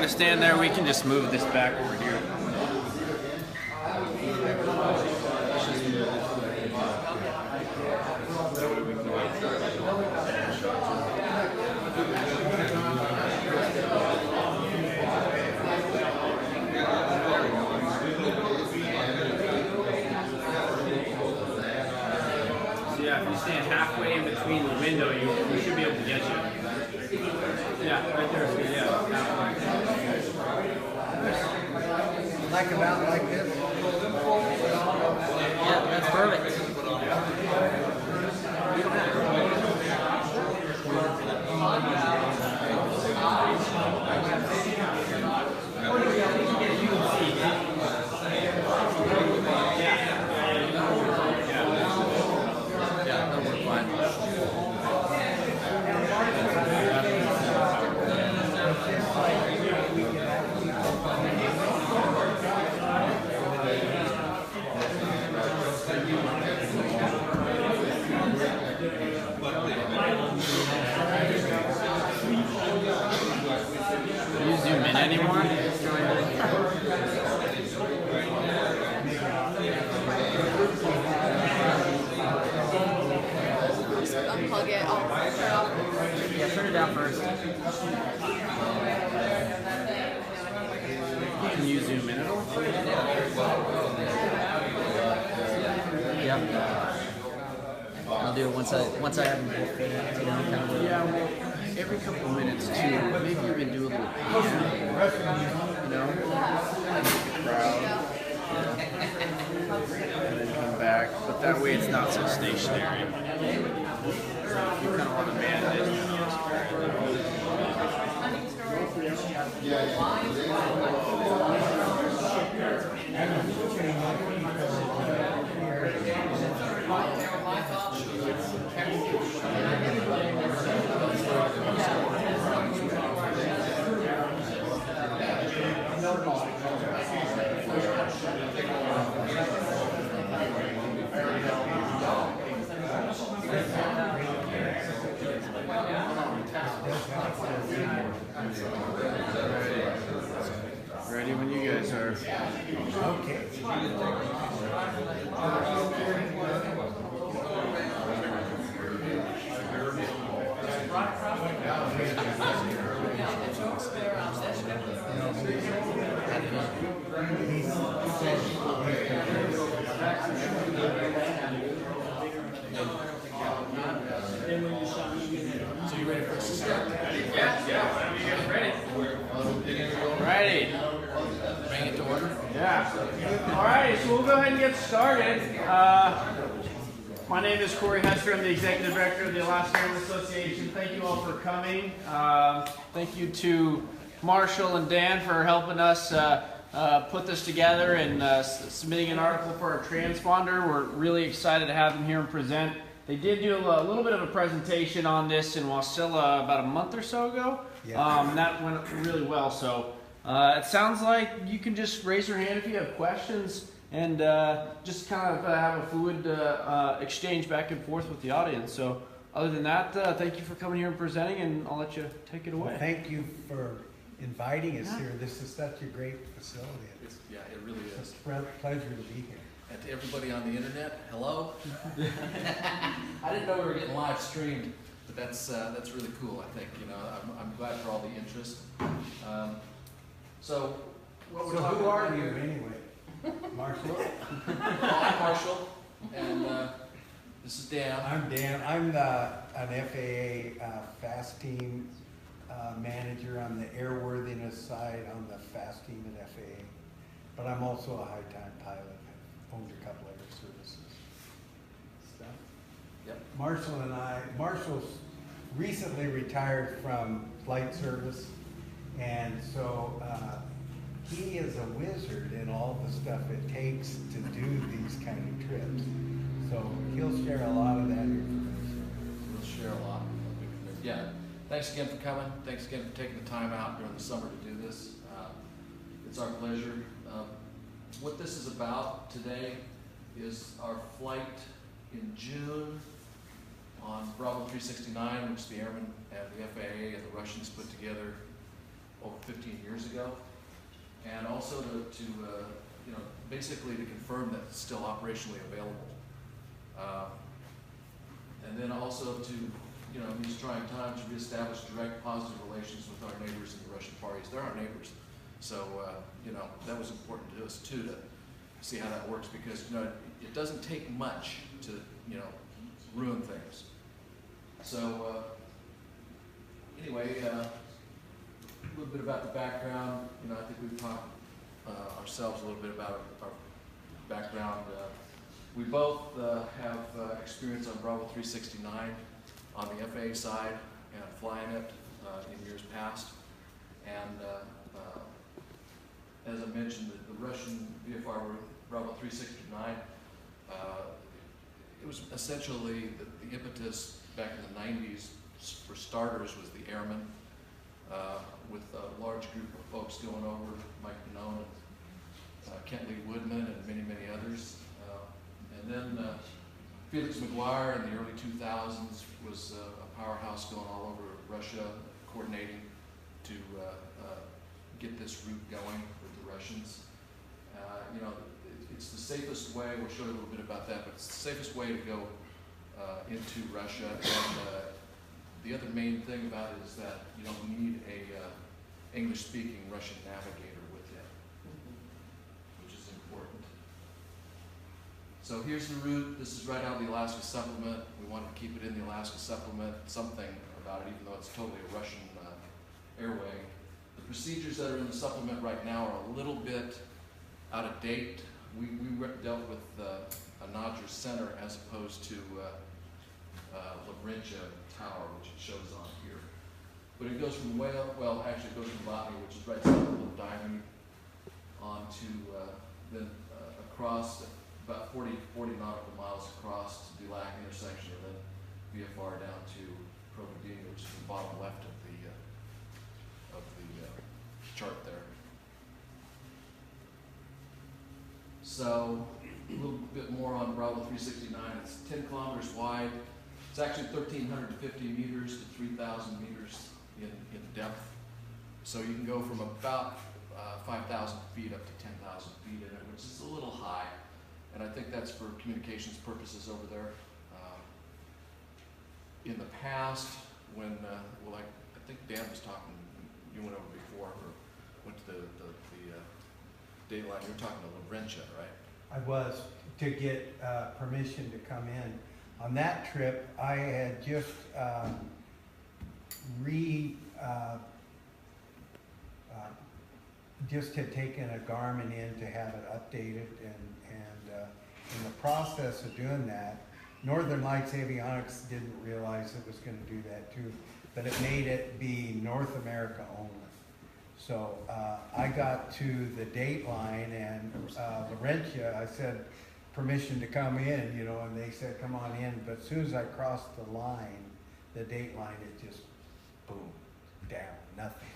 to stand there, we can just move this back over here. Yeah, if you stand halfway in between the window, we should be able to get you. Yeah, right there. Yeah, Like about like this? Yeah, that's perfect. Can you zoom in anymore? Unplug it. I'll turn it off. Yeah, turn it down first. Can you zoom in at all? Yeah. I'll do it once I have them both fit, you know, kind of. Yeah, well, every couple of minutes too. Maybe even do a little pan, you know? Crowd. And then come back. But that way it's not so stationary. You kind of want to man this. Ready when you guys are. Okay. So you ready for us to start? Yeah. Whenever you guys ready. Ready. Bring it to order. Yeah. All right, so we'll go ahead and get started. My name is Corey Hester. I'm the Executive Director of the Alaska Airmen Association. Thank you all for coming. Thank you to Marshall and Dan for helping us put this together and submitting an article for our transponder. We're really excited to have them here and present. They did do a little bit of a presentation on this in Wasilla about a month or so ago. Yeah. That went really well. So it sounds like you can just raise your hand if you have questions and just kind of have a fluid exchange back and forth with the audience. So other than that, thank you for coming here and presenting, and I'll let you take it away. Well, thank you for inviting us here. This is such a great facility. Yeah, it really It's is. a pleasure to be here. And to everybody on the internet, hello. I didn't know we were getting live streamed, but that's really cool. I think I'm glad for all the interest. So what we're So talking who are about you here- anyway? Marshall? I'm Marshall, and this is Dan. I'm Dan. I'm an FAA FAST team manager on the airworthiness side on the FAST team at FAA. But I'm also a high-time pilot. I've owned a couple other services. Stuff. Yep. Marshall's recently retired from flight service, and so he is a wizard in all the stuff it takes to do these kind of trips. So he'll share a lot of that information. We'll share a lot. Yeah. Thanks again for coming. Thanks again for taking the time out during the summer to do this. It's our pleasure. What this is about today is our flight in June on Bravo 369, which the Airmen and the FAA and the Russians put together over 15 years ago, and also to basically to confirm that it's still operationally available. And then also to, in these trying times, reestablish direct positive relations with our neighbors in the Russian Far East. They're our neighbors. So, that was important to us too, to see how that works, because, it doesn't take much to, ruin things. So, anyway, a little bit about the background. I think we've talked ourselves a little bit about our background. We both have experience on Bravo 369 on the FAA side and flying it in years past. And as I mentioned, the Russian VFR Bravo 369, it was essentially the impetus back in the 90s, for starters, was the Airmen, with a large group of folks going over, Mike Pinone and Kent Lee Woodman and many, many others. And then Felix McGuire in the early 2000s was a powerhouse going all over Russia, coordinating to get this route going with the Russians. It's the safest way. We'll show you a little bit about that, but it's the safest way to go into Russia. And the other main thing about it is that you don't need a English-speaking Russian navigator with you, which is important. So here's the route. This is right out of the Alaska Supplement. We wanted to keep it in the Alaska Supplement, something about it, even though it's totally a Russian airway. The procedures that are in the supplement right now are a little bit out of date. We dealt with a nodular center as opposed to Labrintia Tower, which it shows on here. But it goes from actually it goes from Botany, which is right south of the little diamond, on to then across about 40 nautical miles across to Dulac intersection, and then VFR down to Providenia, which is the bottom left of the chart there. So a little bit more on Bravo 369. It's 10 kilometers wide. It's actually 1,350 meters to 3,000 meters in depth. So you can go from about 5,000 feet up to 10,000 feet in it, which is a little high. And I think that's for communications purposes over there. In the past, when, I think Dan was talking, you went over before, or went to the dateline, you were talking to Labrintia, right? I was, to get permission to come in. On that trip, I had just just had taken a Garmin in to have it updated, and in the process of doing that, Northern Lights Avionics didn't realize it was going to do that too, but it made it be North America only. So I got to the date line, and Laurentia, I said, permission to come in, and they said, come on in. But as soon as I crossed the line, the date line, it just, boom, down, nothing.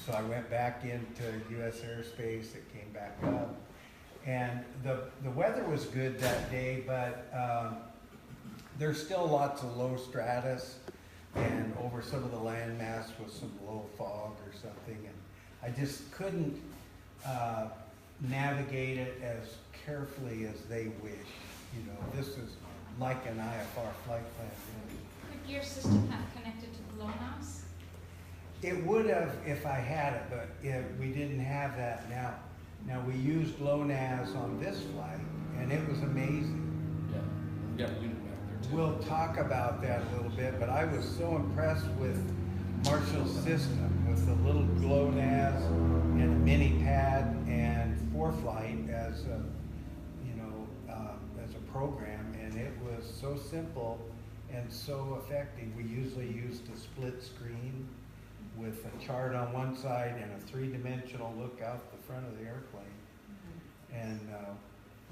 So I went back into U.S. airspace, it came back up. And the weather was good that day, but there's still lots of low stratus, and over some of the landmass was some low fog or something. And I just couldn't navigate it as carefully as they wish. This is like an IFR flight plan. Could your system have connected to GLONASS? It would have if I had it, but we didn't have that now. Now we used GLONASS on this flight, and it was amazing. Yeah, we did back there too. We'll talk about that a little bit, but I was so impressed with Marshall's system, with the little GLONASS and a mini pad and ForeFlight as a, as a program, and it was so simple and so effective. We usually used a split screen with a chart on one side and a three-dimensional look out the front of the airplane. And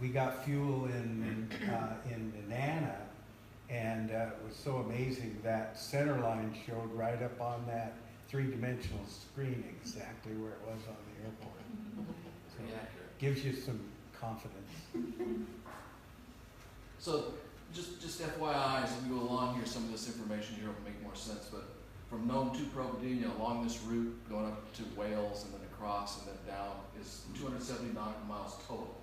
we got fuel in Nana, and it was so amazing that center line showed right up on that three-dimensional screen exactly where it was on the airport. So it gives you some confidence. So just FYI, as we go along here, some of this information here will make more sense, but from Nome to Providenia along this route, going up to Wales and then across and then down, is 279 miles total.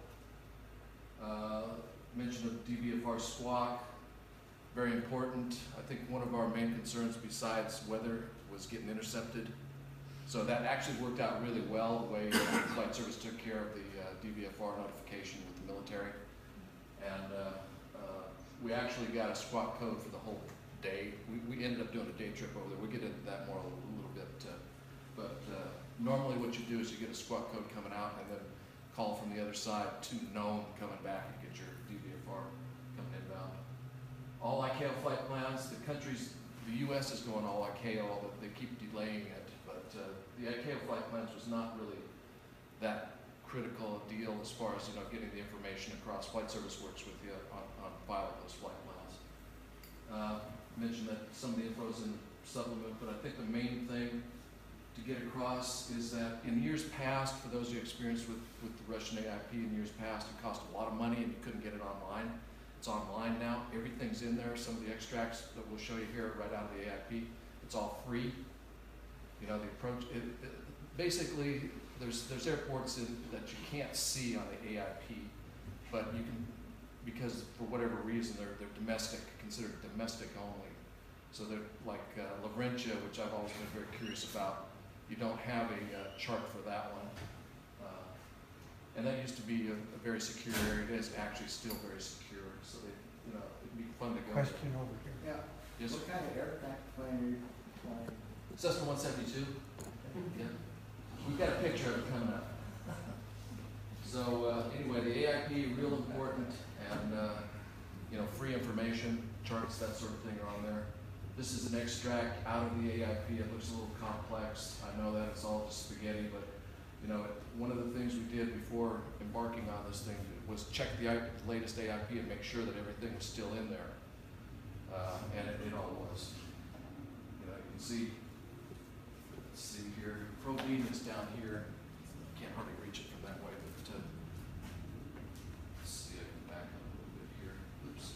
Mention of DVFR squawk, very important. I think one of our main concerns besides weather was getting intercepted. So that actually worked out really well, the way Flight Service took care of the DVFR notification with the military. And we actually got a squawk code for the whole day. We ended up doing a day trip over there. We'll get into that more a little bit. But normally what you do is you get a squawk code coming out and then call from the other side to Nome coming back and get your DVFR coming inbound. All ICAO flight plans, the U.S. is going all ICAO, but they keep delaying it. But the ICAO flight plans was not really that critical a deal as far as getting the information across. Flight Service works with you on filing those flight plans. Mentioned that some of the info is in the supplement, but I think the main thing to get across is that in years past, for those who experienced with the Russian AIP in years past, it cost a lot of money and you couldn't get it online. It's online now. Everything's in there. Some of the extracts that we'll show you here right out of the AIP, it's all free. The approach, basically, there's airports that you can't see on the AIP, but you can, because for whatever reason they're domestic, considered domestic only. So they're like Laurentia, which I've always been very curious about. You don't have a chart for that one. And that used to be a very secure area. It is actually still very secure. So it'd be fun to go. Question over here. Yeah. Yes, What sir. kind of aircraft plane are you flying? Cessna 172. Yeah. We've got a picture of it coming up. So anyway, the AIP, real important, and free information, charts, that sort of thing are on there. This is an extract out of the AIP. It looks a little complex. I know that it's all just spaghetti, but one of the things we did before embarking on this thing was check the latest AIP and make sure that everything was still in there. And it all was. You can see, let's see here, Protein is down here. Can't hardly reach it from that way, but let's see, I can back up a little bit here. Oops.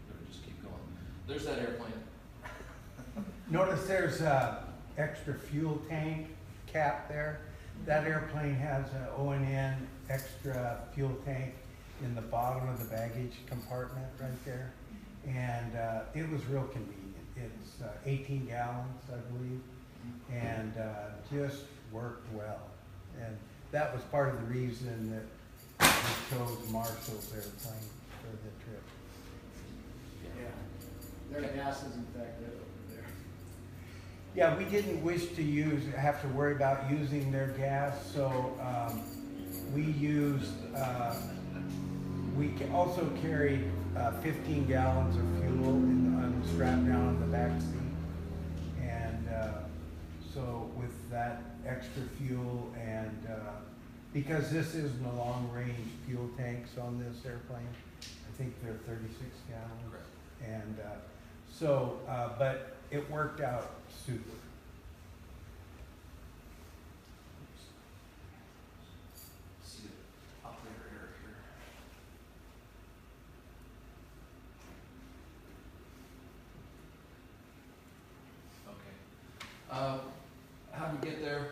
Better just keep going. There's that airplane. Notice there's a extra fuel tank cap there. That airplane has an O&N extra fuel tank in the bottom of the baggage compartment right there. And it was real convenient. It's 18 gallons, I believe, and just worked well. And that was part of the reason that we chose Marshall's airplane for the trip. Yeah. Their gas isn't that good over there. Yeah, we didn't wish to have to worry about using their gas, so we used, we also carried 15 gallons of fuel strapped down on the back seat. And so with that extra fuel and because this isn't a long-range fuel tanks on this airplane, I think they're 36 gallons. Correct. And but it worked out super. See it operator error here. Okay. How did we get there?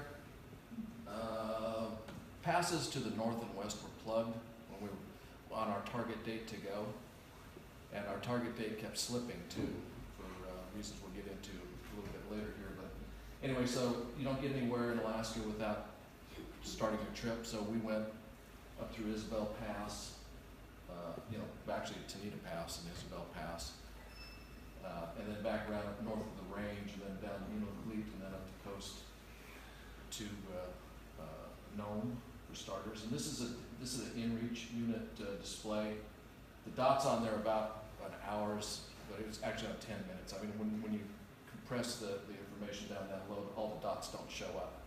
Passes to the north and west were plugged when we were on our target date to go. And our target date kept slipping too, for reasons we'll get into a little bit later here. But anyway, so you don't get anywhere in Alaska without starting your trip. So we went up through Isabel Pass, actually Tanita Pass and Isabel Pass, and then back around up north of the range, and then down Unalakleet, and then up the coast to Nome for starters. And this is an in-reach unit display. The dots on there are about an hour's, but it was actually on 10 minutes. I mean, when you compress the information down that low, all the dots don't show up.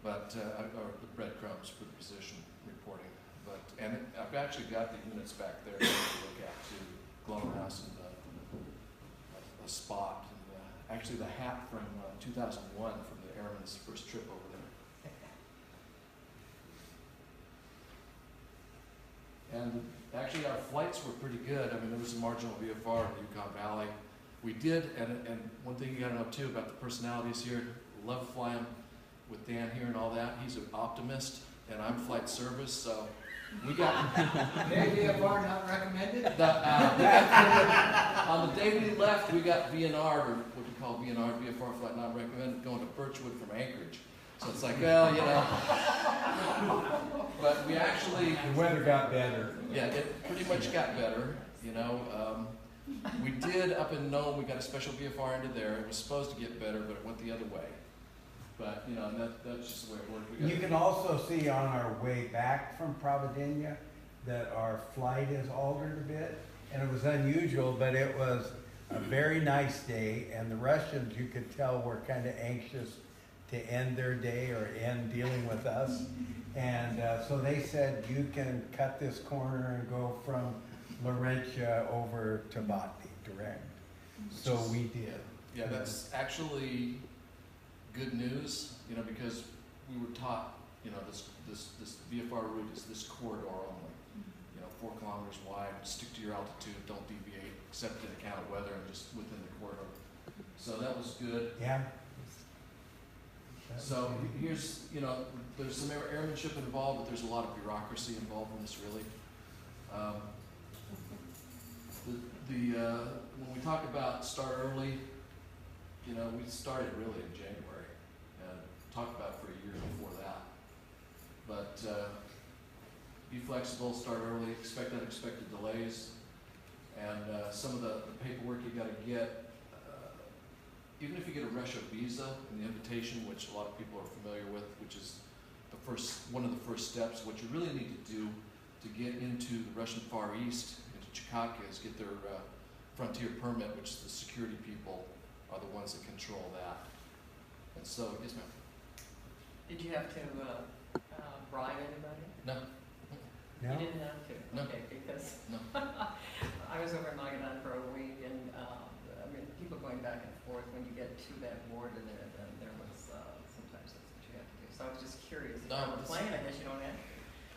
But, or the breadcrumbs for the position reporting. And I've actually got the units back there to look at too. GLONASS and a spot. And, actually the hat from 2001 from the Airmen's first trip over there. And actually, our flights were pretty good. I mean, there was a marginal VFR in the Yukon Valley. We did, and one thing you gotta know too about the personalities here, love flying with Dan here and all that. He's an optimist, and I'm flight service, so we got VFR not recommended? on the day we left, we got VNR, or what we call VNR, VFR flight not recommended, going to Birchwood from Anchorage. So it's like, well, you know. But we actually, The weather got better. yeah, it pretty much got better, you know. We did up in Nome, we got a special VFR into there. It was supposed to get better, but it went the other way. But, you know, that's just the way it worked. We got You can also see on our way back from Providencia that our flight is altered a bit. And it was unusual, but it was a very nice day. And the Russians, you could tell, were kind of anxious to end their day or end dealing with us. And so they said, you can cut this corner and go from Laurentia over to Botany direct. So we did. Yeah, that's actually good news, you know, because we were taught, you know, this VFR route is this corridor only. You know, 4 kilometers wide, stick to your altitude, don't deviate, except in account of weather and just within the corridor. So that was good. Yeah. So here's, you know, there's some airmanship involved, but there's a lot of bureaucracy involved in this, really. When we talk about start early, you know, we started really in January and talked about it for a year before that. But be flexible, start early, expect unexpected delays, and some of the paperwork you got to get. Even if you get a Russia visa and the invitation, which a lot of people are familiar with, which is one of the first steps, what you really need to do to get into the Russian Far East, into Chikaka, is get their frontier permit, which the security people are the ones that control that. And so, yes, ma'am. Did you have to bribe anybody? No. No? You didn't have to? No. Okay, because No. I was over in Magadan for a week, and I mean, people going back and forth when you get to that border there, then there was sometimes that's what you have to do. So I was just curious. If No, you're on a plane, I guess you don't have to.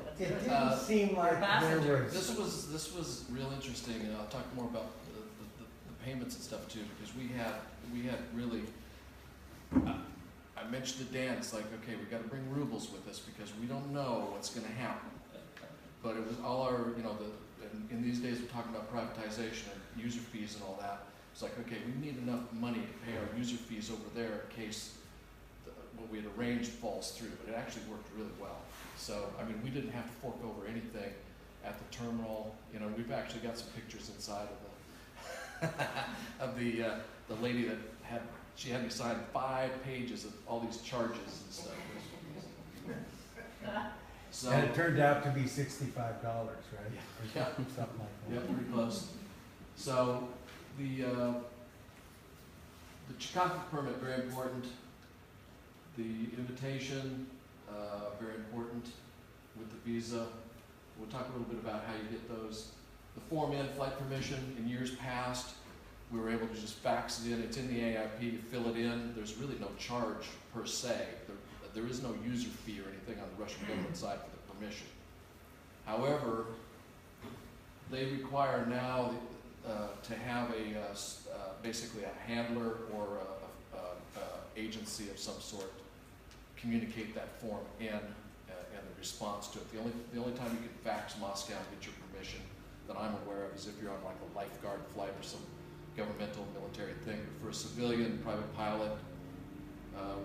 That's It good. didn't seem like there was. This was real interesting, and I'll talk more about the payments and stuff too, because we had really. I mentioned to Dan, it's like, okay, we got to bring rubles with us because we don't know what's going to happen. But it was all our, you know, in these days we're talking about privatization and user fees and all that. It's like, okay, we need enough money to pay our user fees over there in case what we had arranged falls through. But it actually worked really well. So, I mean, we didn't have to fork over anything at the terminal. You know, we've actually got some pictures inside of the lady that she had me sign 5 pages of all these charges and stuff. So, And it turned out to be $65, right? Yeah. Or something like that. yeah, pretty close. So the Chikaka permit, very important. The invitation, very important with the visa. We'll talk a little bit about how you get those. The Form N flight permission, in years past, we were able to just fax it in. It's in the AIP, you fill it in. There's really no charge per se. There is no user fee or anything on the Russian government side for the permission. However, they require now to have basically a handler or a agency of some sort communicate that Form N and the response to it. The only time you can fax Moscow and get your permission that I'm aware of is if you're on like a lifeguard flight or some governmental military thing. But for a civilian private pilot,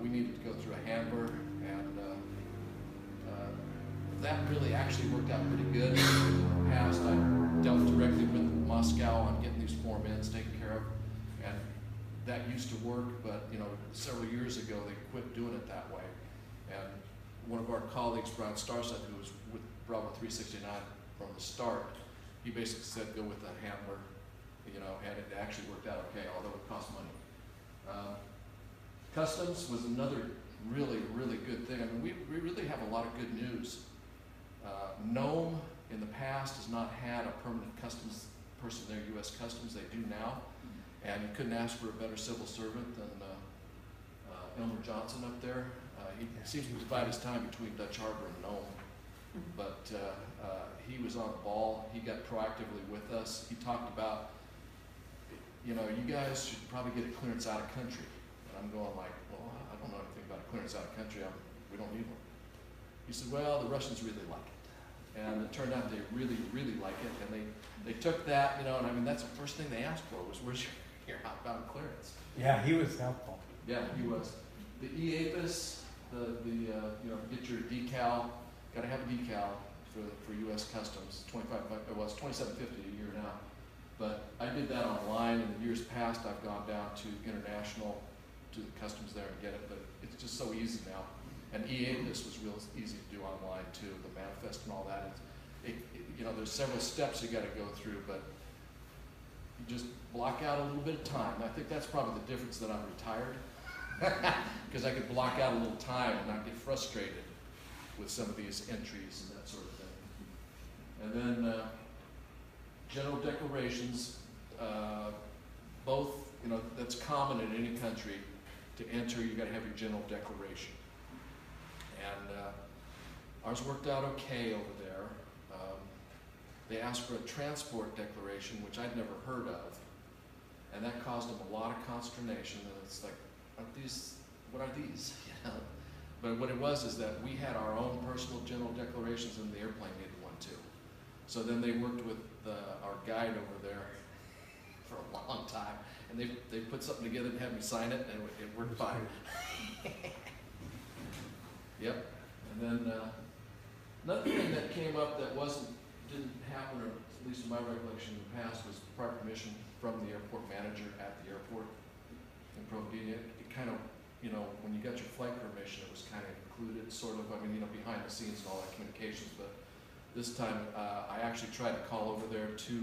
we needed to go through a handler, and that really actually worked out pretty good. In the past, I dealt directly with Moscow on getting these Form Ns taken care of, and that used to work, but you know, several years ago they quit doing it that way. And one of our colleagues, Brian Starset, who was with Bravo 369 from the start, he basically said go with the handler, you know, and it actually worked out okay, although it cost money. Customs was another really, really good thing. I mean, we really have a lot of good news. Nome in the past has not had a permanent customs person there, U.S. Customs. They do now, and you couldn't ask for a better civil servant than Elmer Johnson up there. He seems to divide his time between Dutch Harbor and Nome, but he was on the ball. He got proactively with us. He talked about, you know, you guys should probably get a clearance out of country. And I'm going like, well, I don't know anything about a clearance out of country. We don't need one. He said, well, the Russians really like it. And it turned out they really, really like it. And they took that, you know, and I mean, that's the first thing they asked for was, where's your outbound clearance? Yeah, he was helpful. Yeah, he was. The EAPIS, you know, get your decal, got to have a decal for U.S. Customs. It's $27.50 a year now. But I did that online. In the years past, I've gone down to international, to the customs there to get it. But it's just so easy now. And EAPIS was real easy to do online too. The manifest and all that. You know, there's several steps you got to go through, but you just block out a little bit of time. And I think that's probably the difference that I'm retired. Because I could block out a little time and not get frustrated with some of these entries and that sort of thing. And then general declarations, both, you know, that's common in any country. To enter, you got to have your general declaration. And ours worked out okay over there. They asked for a transport declaration, which I'd never heard of. And that caused them a lot of consternation. And it's like, what are these? You know? But what it was is that we had our own personal general declarations and the airplane needed one too. So then they worked with our guide over there for a long time. And they put something together and had me sign it, and it worked fine. Yep. And then another thing that came up that didn't happen, or at least in my recollection in the past, was prior permission from the airport manager at the airport in Providence. It kind of, you know, when you got your flight permission, it was kind of included, sort of, I mean, you know, behind the scenes and all that communications. But this time, I actually tried to call over there to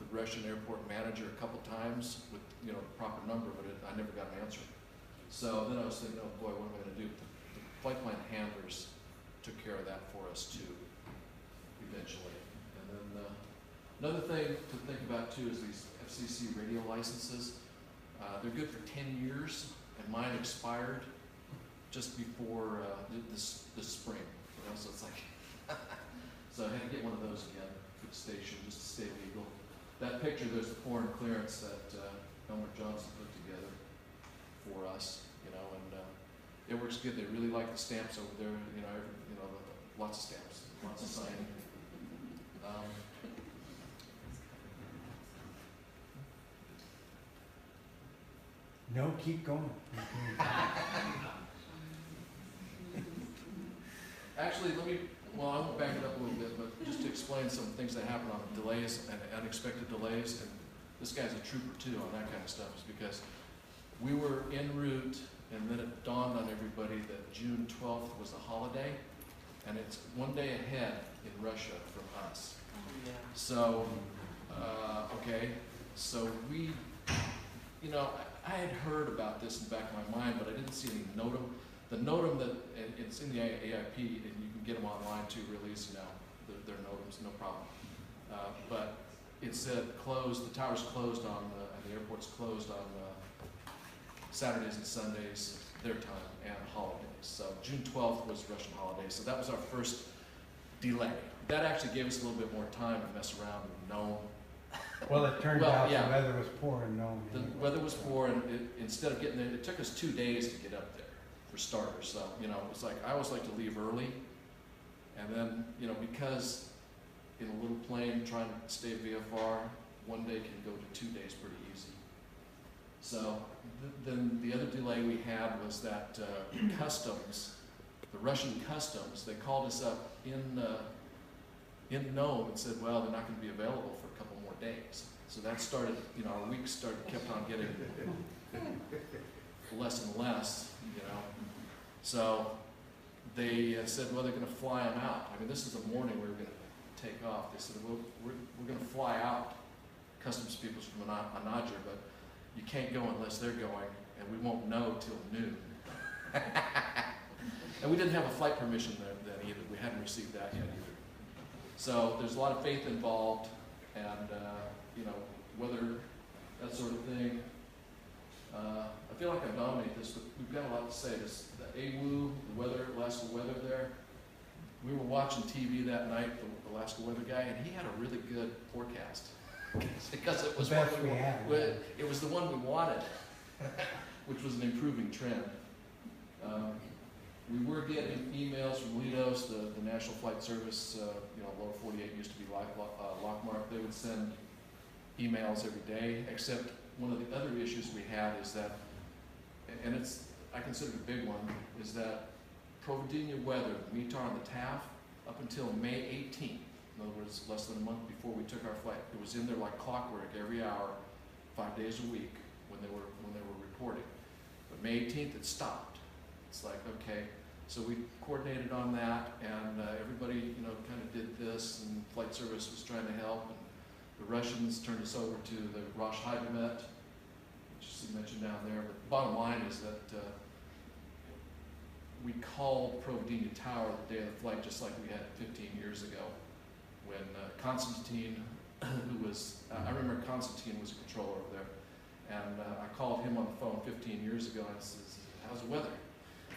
the Russian airport manager a couple times with, you know, the proper number, but I never got an answer. So then I was thinking, oh boy, what am I going to do? The flight plan handlers took care of that for us too, eventually. And then another thing to think about too is these FCC radio licenses. They're good for 10 years, and mine expired just before this spring. You know, so it's like, so I had to get one of those again for the station just to stay legal. That picture, there's the foreign clearance that Elmer Johnson put together for us, you know, and it works good. They really like the stamps over there, you know, lots of stamps, lots of signing. No, keep going. Actually, I'm going to back it up a little bit, but just to explain some things that happen on delays and unexpected delays, and this guy's a trooper too on that kind of stuff, is because we were en route, and then it dawned on everybody that June 12th was a holiday, and it's one day ahead in Russia from us. Yeah. So, okay, so we, you know, I had heard about this in the back of my mind, but I didn't see any NOTAM. The NOTAM that, and it's in the AIP, and you can get them online too, real easy now. They're NOTAMs, no problem. But it said closed, the tower's closed on, and the airport's closed on Saturdays and Sundays, their time, and holidays. So June 12th was Russian holiday, so that was our first delay. That actually gave us a little bit more time to mess around with Nome. Well, it turned Well, out yeah. the weather was poor in Nome. The anyway. weather was poor, and instead of getting there, it took us 2 days to get up there, for starters. So, you know, it was like, I always like to leave early, and then, you know, because in a little plane trying to stay VFR, 1 day can go to 2 days pretty easy. So, then the other delay we had was that customs, the Russian customs, they called us up in Nome and said, well, they're not going to be available for a couple more days. So that started, you know, our weeks kept on getting less and less, you know. So they said, well, they're going to fly them out. I mean, this is the morning we were going to take off. They said, well, we're going to fly out customs people from Anajar, but you can't go unless they're going, and we won't know till noon. And we didn't have a flight permission then either. We hadn't received that yet either. So there's a lot of faith involved, and you know, weather, that sort of thing. I feel like I dominate this, but we've got a lot to say. The AWU, the weather, Alaska weather there, we were watching TV that night, the Alaska weather guy, and he had a really good forecast. Because it was The best we had. it was the one we wanted, which was an improving trend. We were getting emails from LEDOS, the National Flight Service, lower 48 used to be Lockmark. They would send emails every day, except one of the other issues we had is that, and I consider it a big one, is that Providencia weather, the METAR on the TAF, up until May 18th, in other words, less than a month before we took our flight, it was in there like clockwork every hour, 5 days a week when they were reporting. But May 18th, it stopped. It's like, okay, so we coordinated on that, and everybody, kind of did this, and Flight Service was trying to help, and the Russians turned us over to the Russia VFR, which is mentioned down there. But the bottom line is that we called Providencia Tower the day of the flight, just like we had 15 years ago, when Constantine, who was, I remember Constantine was a controller over there, and I called him on the phone 15 years ago, and I says, how's the weather?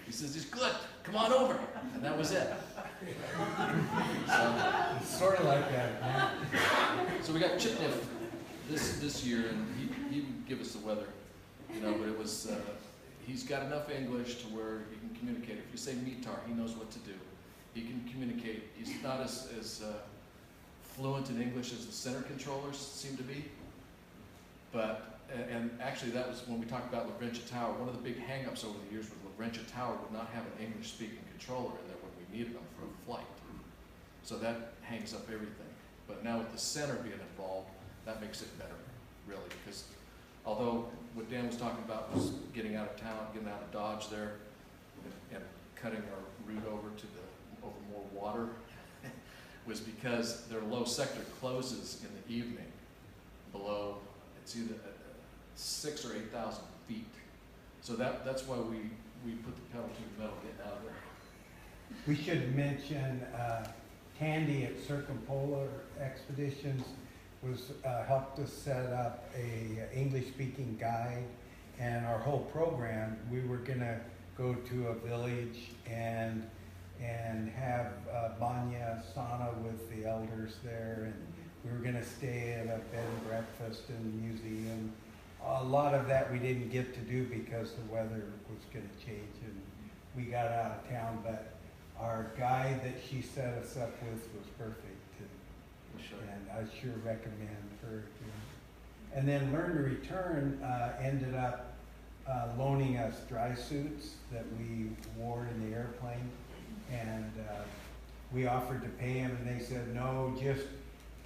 He says, it's good, come on over, and that was it. It's sort of like that, man. So we got Chipniff this year, and he would give us the weather, but it was, he's got enough English to where he can communicate. If you say METAR, he knows what to do. He can communicate. He's not as fluent in English as the center controllers seem to be. But, and actually that was when we talked about Laurentia Tower, one of the big hang-ups over the years was Laurentia Tower would not have an English-speaking controller in there when we needed them for a flight. So that hangs up everything. But now with the center being involved, that makes it better, really, because although what Dan was talking about was getting out of town, getting out of Dodge there, and cutting our route over more water, was because their low sector closes in the evening below, it's either 6,000 or 8,000 feet. So that's why we put the pedal to the metal getting out of there. We should mention Tandy at Circumpolar Expeditions was helped us set up a English-speaking guide, and our whole program, we were gonna go to a village and have banya sauna with the elders there, and we were gonna stay at a bed and breakfast in the museum. A lot of that we didn't get to do because the weather was gonna change and we got out of town, but our guide that she set us up with was perfect. And I sure recommend her. And then Learn to Return ended up loaning us dry suits that we wore in the airplane, and we offered to pay them, and they said, no, just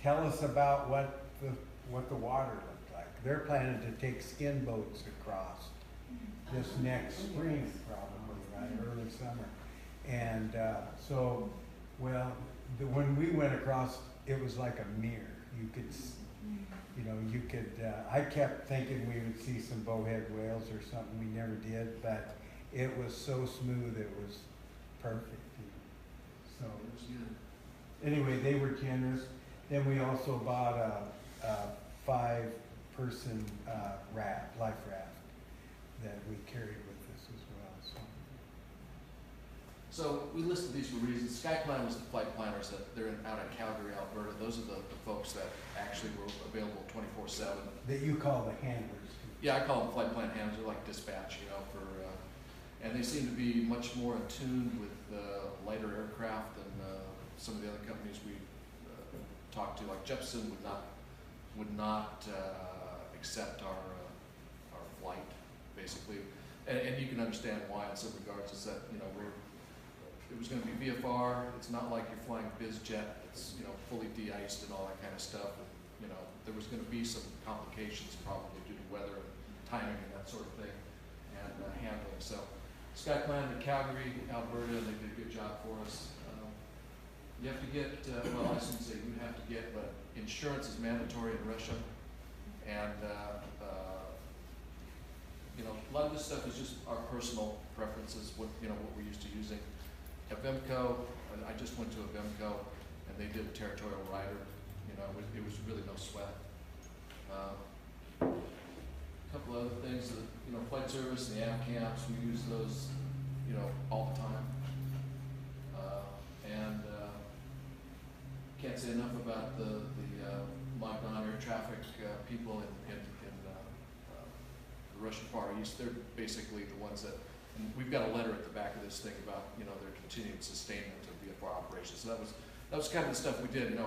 tell us about what the water looked like. They're planning to take skin boats across this next spring, probably, right, early summer. And when we went across, it was like a mirror. You could, I kept thinking we would see some bowhead whales or something. We never did, but it was so smooth, it was perfect. So, anyway, they were generous. Then we also bought a 5-person life raft that we carried with us as well. So we listed these for reasons. SkyPlan was the flight planners that they're out in Calgary, Alberta. Those are the folks that actually were available 24/7. That you call the handlers. Yeah, I call them flight plan handlers. They're like dispatch, and they seem to be much more attuned with lighter aircraft than some of the other companies we talked to. Like Jeppesen would not accept our flight, basically, and you can understand why in some regards. Is that it was going to be VFR. It's not like you're flying BizJet. It's fully de-iced and all that kind of stuff. And, there was going to be some complications probably due to weather and timing and that sort of thing, and handling. So SkyPlan in Calgary, Alberta, they did a good job for us. You have to get, well, I shouldn't say you have to get, but insurance is mandatory in Russia, and a lot of this stuff is just our personal preferences, what we're used to using. At Vemco, I just went to a Vemco, and they did a territorial rider. It was really no sweat. A couple other things, flight service and the av camps, we use those, all the time. And they're basically the ones that, and we've got a letter at the back of this thing about, their continued sustainment of VFR operations. So that was kind of the stuff we did.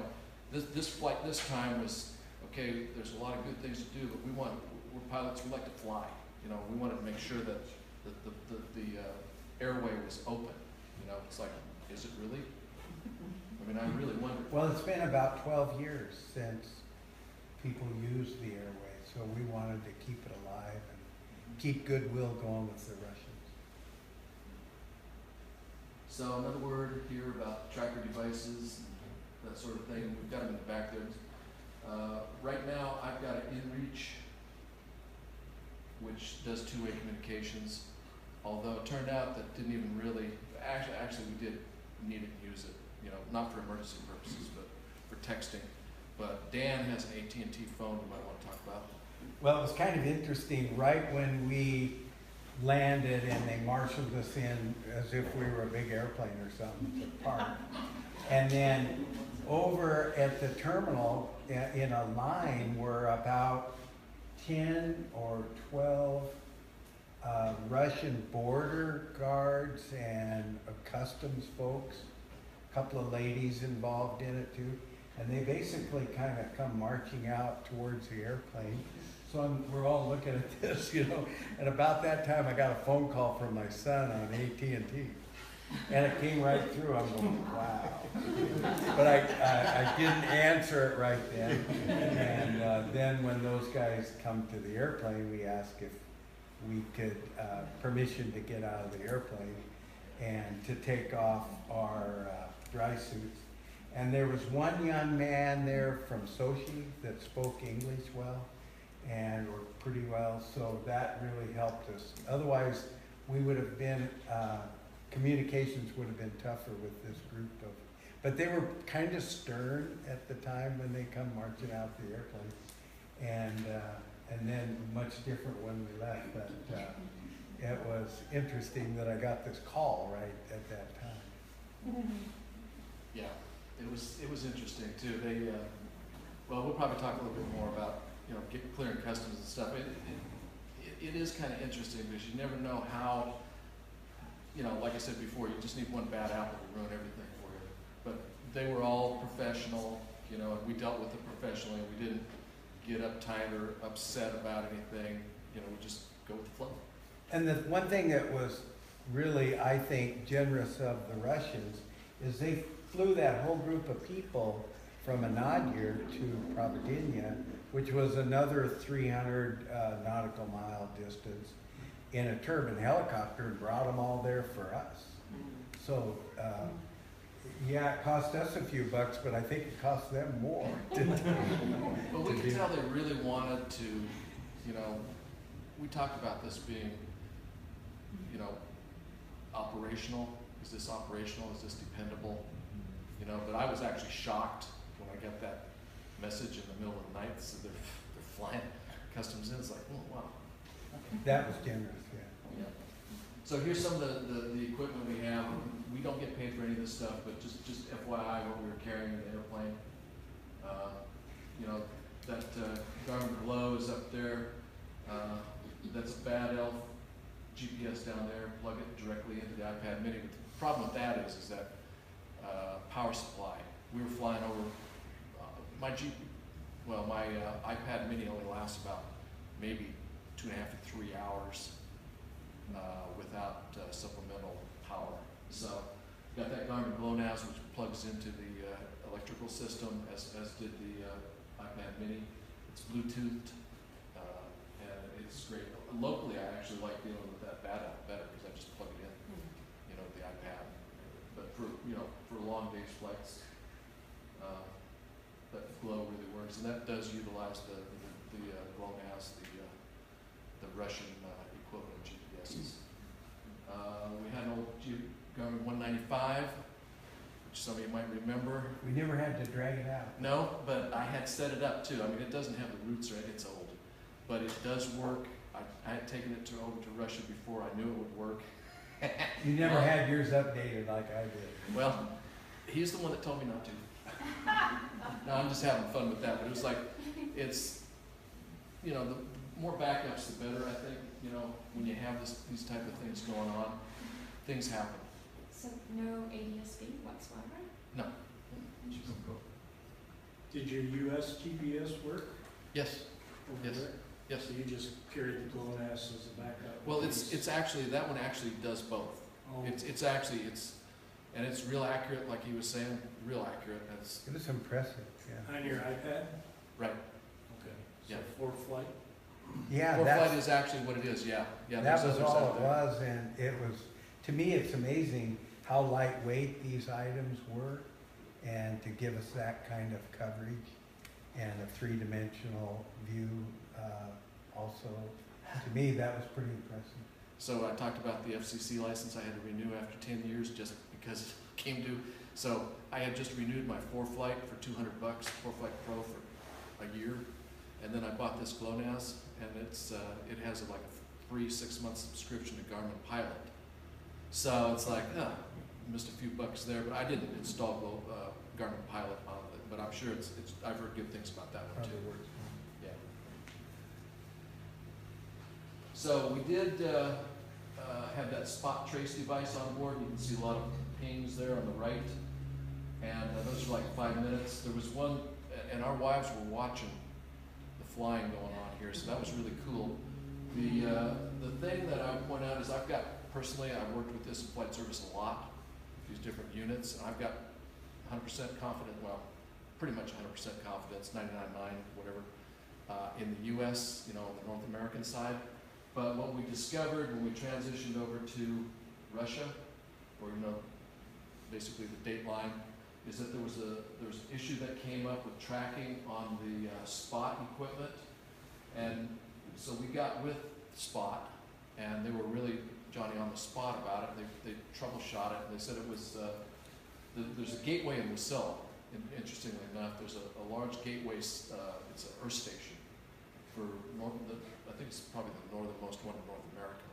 This flight this time was, okay, there's a lot of good things to do, but we're pilots, we like to fly. We wanted to make sure that the airway was open. It's like, is it really? I mean, I really wonder. Well, it's been about 12 years since people used the airway, so we wanted to keep it alive and keep goodwill going with the Russians. So another word here about tracker devices, that sort of thing. We've got them in the back there. Right now, I've got an inReach, which does two-way communications. Although it turned out that didn't even really, actually we did need it and use it, not for emergency purposes, but for texting. But Dan has an AT&T phone we might want to talk about. Well, it was kind of interesting. Right when we landed and they marshaled us in as if we were a big airplane or something to park. And then over at the terminal in a line were about 10 or 12 Russian border guards and customs folks, a couple of ladies involved in it too. And they basically kind of come marching out towards the airplane. So we're all looking at this, and about that time I got a phone call from my son on AT&T. And it came right through. I'm going, wow. But I didn't answer it right then. And then when those guys come to the airplane, we ask if we could, permission to get out of the airplane and to take off our dry suits. And there was one young man there from Sochi that spoke English well or pretty well, so that really helped us. Otherwise, we would have been, communications would have been tougher with this group of, but they were kind of stern at the time when they come marching out the airplane. And then much different when we left, but it was interesting that I got this call right at that time. Yeah, it was interesting too. They, well, we'll probably talk a little bit more about, clearing customs and stuff. It is kind of interesting because you never know how, like I said before, you just need one bad apple to ruin everything for you. But they were all professional, and we dealt with it professionally. We didn't get uptight or upset about anything. We just go with the flow. And the one thing that was really, I think, generous of the Russians is they flew that whole group of people from Anadyr to Providencia, which was another 300 nautical mile distance, in a turbine helicopter and brought them all there for us. So, yeah, it cost us a few bucks, but I think it cost them more. But we could tell they really wanted to, we talked about this being, operational. Is this operational? Is this dependable? But I was actually shocked when I got that message in the middle of the night that said they're flying customs in. It's like, oh, wow. That was generous, yeah. So here's some of the equipment we have. We don't get paid for any of this stuff, but just FYI, what we were carrying in the airplane. That Garmin Glow is up there. That's a Bad Elf GPS down there. Plug it directly into the iPad Mini. But the problem with that is that power supply. We were flying over my iPad Mini only lasts about maybe 2.5 to 3 hours without supplemental power. So got that Garmin GLONASS, which plugs into the electrical system, as did the iPad Mini. It's Bluetoothed, and it's great. Locally, I actually like dealing with that better because I just plug it in, with the iPad. But for long days flights, that Glow really works, and that does utilize the GLONASS, the Russian equivalent of GPSs. We had an old Garmin 195, which some of you might remember. We never had to drag it out. No, but I had set it up too. I mean, it doesn't have the roots or anything, it's old, but it does work. I had taken it over to Russia before I knew it would work. You never had yours updated like I did. Well, he's the one that told me not to. No, I'm just having fun with that, but it was like, it's, the more backups, the better, I think. you know, when you have these type of things going on, things happen. So no ADSB whatsoever? No. Did your US GPS work Yes. over Yes. there? Yes. So you just carried the GLONASS as a backup? Well, it's actually, that one actually does both. Oh, It's actually, and it's real accurate, like he was saying, real accurate. That's It was impressive, yeah. on your iPad? right. Okay. Yeah. So for flight? Yeah, Core flight that's, is actually what it is, yeah. Yeah, that there's was others all out it there. was, and it was, to me, it's amazing how lightweight these items were, and to give us that kind of coverage and a three-dimensional view, also, to me, that was pretty impressive. So I talked about the FCC license I had to renew after 10 years just because it came due. So I had just renewed my 4Flight for $200, 4Flight Pro for a year. And then I bought this GLONASS, and it has like a free 6-month subscription to Garmin Pilot. So it's like, missed a few bucks there, but I didn't install Garmin Pilot on it. But I'm sure I've heard good things about that one too. Probably works. Yeah. So we did have that spot trace device on board. You can see a lot of pings there on the right. And those are like 5 minutes. There was one, and our wives were watching the flying going on here, so that was really cool. The thing that I would point out is I've worked with this in flight service a lot, these different units, and I've got 100% confident, well, pretty much 100% confidence, 99.9, whatever, in the U.S., you know, on the North American side. But what we discovered when we transitioned over to Russia, or, you know, basically the date line, is that there was an issue that came up with tracking on the Spot equipment. And so we got with Spot, and they were really, Johnny, on the spot about it. They troubleshot it, and they said it was, there's a gateway in Wasilla. Interestingly enough, there's a large gateway, it's an Earth station for I think it's probably the northernmost one in North America.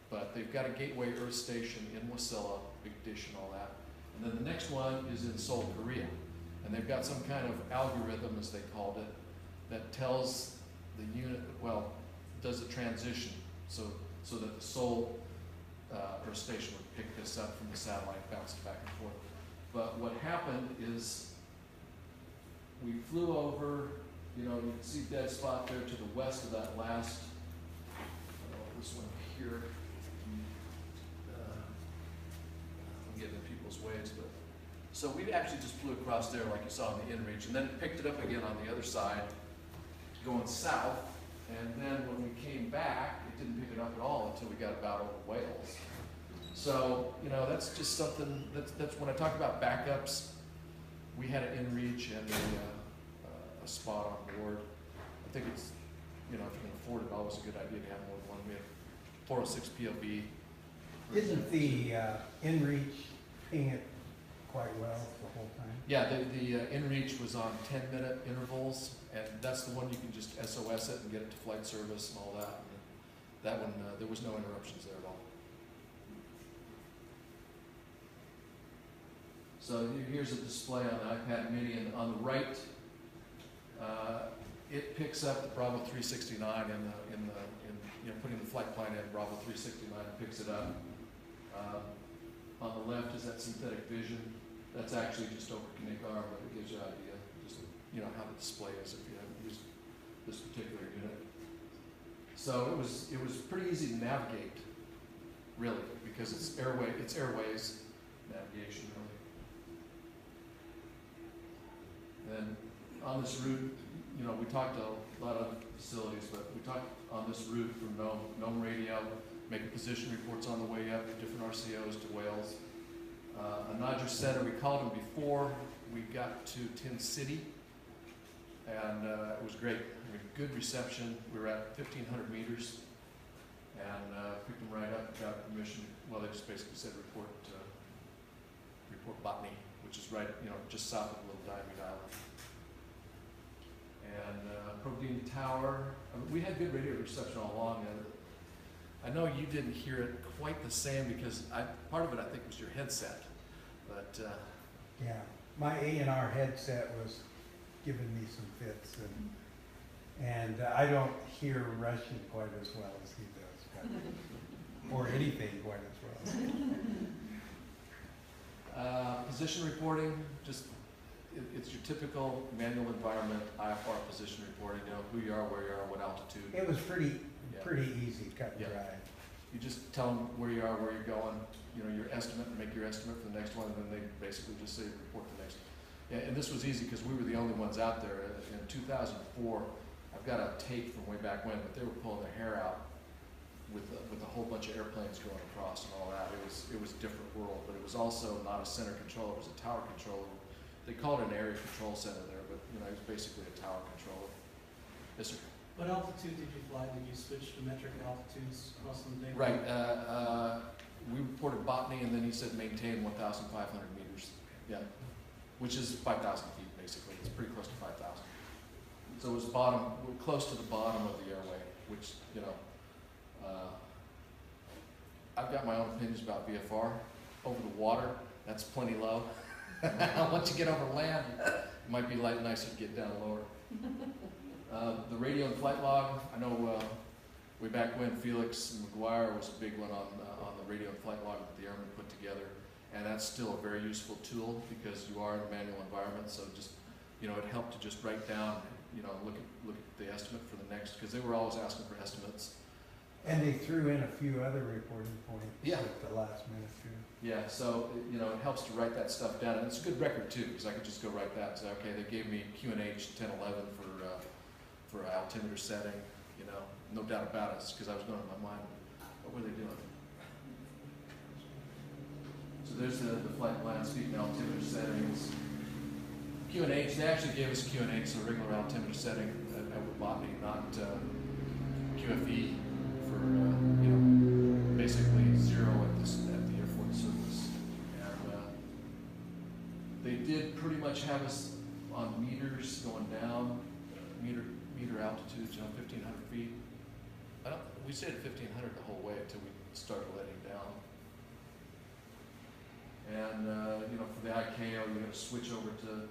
But they've got a gateway Earth station in Wasilla, big dish and all that. And then the next one is in Seoul, Korea. And they've got some kind of algorithm, as they called it, that tells the unit, well, does the transition so that the Seoul Earth station would pick this up from the satellite, bounce it back and forth. But what happened is we flew over, you know, you can see dead spot there to the west of that last, this one here. I'm getting in people's ways, but. So we actually just flew across there like you saw in the inReach, and then picked it up again on the other side, going south. And then when we came back, it didn't pick it up at all until we got about over Wales. So, you know, that's just something, that's when I talk about backups, we had an inReach and a Spot on board. I think it's, you know, if you can afford it, always a good idea to have more than one. We have 406 PLB. Isn't the inReach ping it quite well the whole time? Yeah, the inReach was on 10-minute intervals, and that's the one you can just SOS it and get it to flight service and all that. And that one, there was no interruptions there at all. So here's a display on the iPad mini, and on the right, it picks up the Bravo 369 in you know, putting the flight plan in Bravo 369, picks it up. On the left is that synthetic vision. That's actually just over Kinnick Arm, but it gives you an idea, just, you know, how the display is if you haven't used this particular unit. So it was pretty easy to navigate, really, because it's airways navigation, really. And on this route, you know, we talked to a lot of facilities, but we talked on this route from Nome radio, making position reports on the way up, different RCOs to Wales. Anadra Center, we called them before we got to Tin City, and it was great. I mean, good reception. We were at 1,500 meters, and picked them right up, got permission. Well, they just basically said report Botany, which is right, you know, just south of Little Diomede Island. And Provdine Tower, I mean, we had good radio reception all along. I know you didn't hear it quite the same because part of it I think was your headset, but Yeah, my A&R headset was giving me some fits, and I don't hear Russian quite as well as he does. Or anything quite as well. Position reporting, just, it's your typical manual environment, IFR position reporting, you know, who you are, where you are, what altitude. It was pretty easy, cut and Yeah. dry. You just tell them where you are, where you're going, you know, your estimate, make your estimate for the next one, and then they basically just say report the next. Yeah, and this was easy because we were the only ones out there. In 2004, I've got a tape from way back when, but they were pulling their hair out with a whole bunch of airplanes going across and all that. It was a different world, but it was also not a center controller, it was a tower controller. They called it an area control center there, but you know, it was basically a tower controller. Yes, sir. What altitude did you fly? Did you switch to metric altitudes across the day? Right, we reported botany and then he said maintain 1,500 meters. Yeah, which is 5,000 feet basically. It's pretty close to 5,000. So it was we're close to the bottom of the airway, which, you know, I've got my own opinions about VFR. Over the water, that's plenty low. Once you get over land, it might be nicer to get down lower. The radio and flight log, I know way back when Felix McGuire was a big one on the radio and flight log that the Airmen put together, and that's still a very useful tool because you are in a manual environment. So just, you know, it helped to just write down, you know, look at the estimate for the next, because they were always asking for estimates. And they threw in a few other reporting points Yeah. at the last minute too. Yeah, so, you know, it helps to write that stuff down, and it's a good record too, because I could just go write that and say, okay, they gave me QNH 1011 for altimeter setting, you know, no doubt about it, because I was going in my mind, what were they doing? So there's the flight plan, speed and altimeter settings. QNH, they actually gave us QNH, so regular altimeter setting at botany, not QFE for, you know, basically zero at the airport surface. And they did pretty much have us on meters going down, meter altitudes, you know, 1,500 feet. We stayed at 1,500 the whole way until we started letting down. And you know, for the ICAO, you're going to switch over to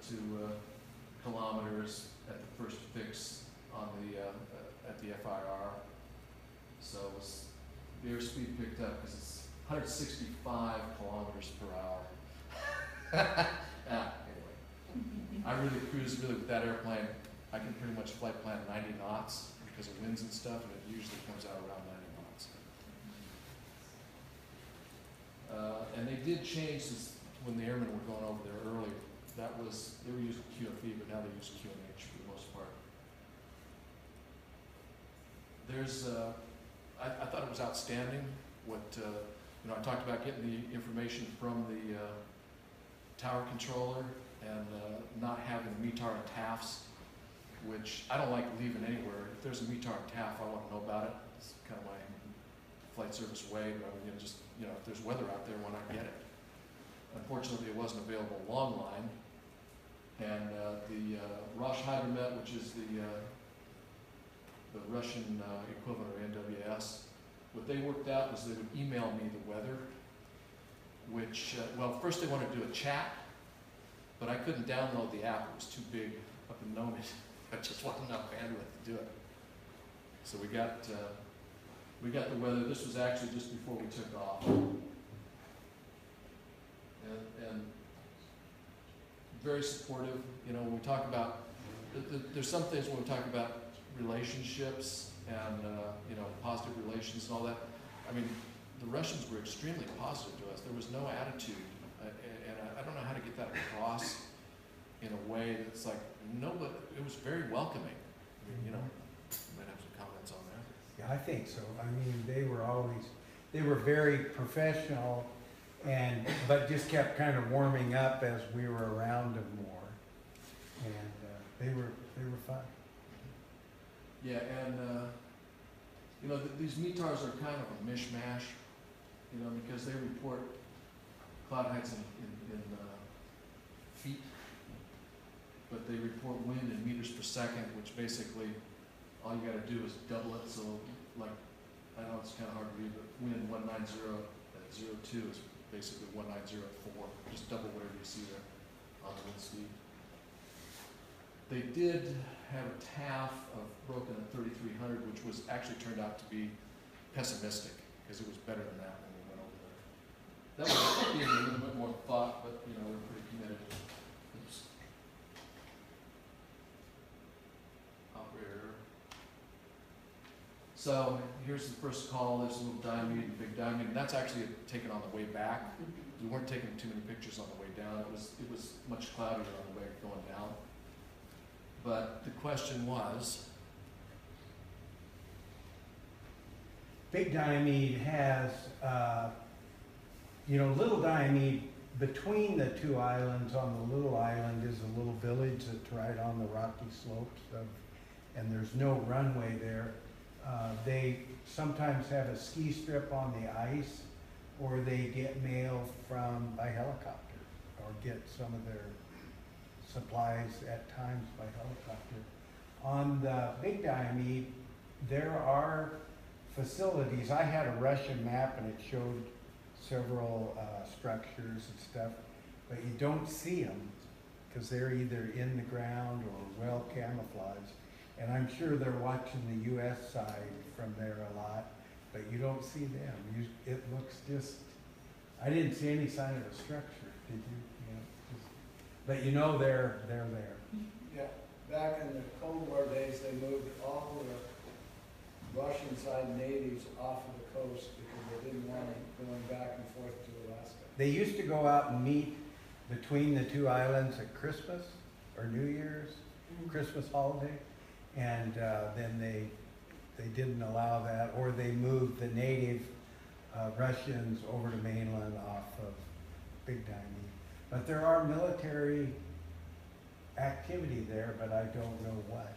kilometers at the first fix on the at the FIR. So the airspeed picked up because it's 165 kilometers per hour. Anyway, I really cruise with that airplane. I can pretty much flight plan 90 knots because of winds and stuff, and it usually comes out around 90 knots. And they did change this when the Airmen were going over there earlier. They were using QFE, but now they use QNH for the most part. I thought it was outstanding what, you know, I talked about getting the information from the tower controller and not having METAR and TAFs, which I don't like leaving anywhere. If there's a METAR and TAF, I want to know about it. It's kind of my flight service way, but you know, just, you know, if there's weather out there, why not get it? Unfortunately, it wasn't available long line. And the Russia VFR, which is the Russian equivalent of NWS, what they worked out was they would email me the weather, which, well, first they wanted to do a chat, but I couldn't download the app. It was too big up in Nomad. I just wasn't enough bandwidth to do it. So we got the weather. This was actually just before we took off. And very supportive. You know, when we talk about, there's some things when we talk about relationships and, you know, positive relations and all that. I mean, the Russians were extremely positive to us. There was no attitude. And I don't know how to get that across in a way that's like, no, but it was very welcoming. I mean, you know, you might have some comments on that. Yeah, I think so. I mean, they were very professional but just kept kind of warming up as we were around them more. And they were fun. Yeah, and you know, these METARs are kind of a mishmash, you know, because they report cloud heights in feet, but they report wind in meters per second, which basically all you got to do is double it. So, like, I know it's kind of hard to read, but wind 190 at 02 is basically 190 at 4. Just double whatever you see there on the wind speed. They did have a TAF of broken at 3,300, which was actually turned out to be pessimistic, because it was better than that when we went over there. That was being a little bit more thought, but you know, we're pretty committed. Oops. Operator. So here's the first call. There's a little diamond, big diamond. That's actually taken on the way back. We weren't taking too many pictures on the way down. It was much cloudier on the way going down. But the question was, Big Diomede has, Little Diomede, between the two islands, on the little island is a little village that's right on the rocky slopes and there's no runway there. They sometimes have a ski strip on the ice, or they get mail by helicopter, or get some of their supplies at times by helicopter. On the Big Diomede, there are facilities. I had a Russian map and it showed several structures and stuff, but you don't see them because they're either in the ground or well camouflaged. And I'm sure they're watching the U.S. side from there a lot, but you don't see them. It looks I didn't see any sign of a structure, did you? But they're there. Yeah, back in the Cold War days, they moved all the Russian side natives off of the coast because they didn't want them going back and forth to Alaska. They used to go out and meet between the two islands at Christmas or New Year's, Christmas holiday, and then they didn't allow that, or they moved the native Russians over to mainland off of Big Diomede. But there are military activity there, but I don't know what.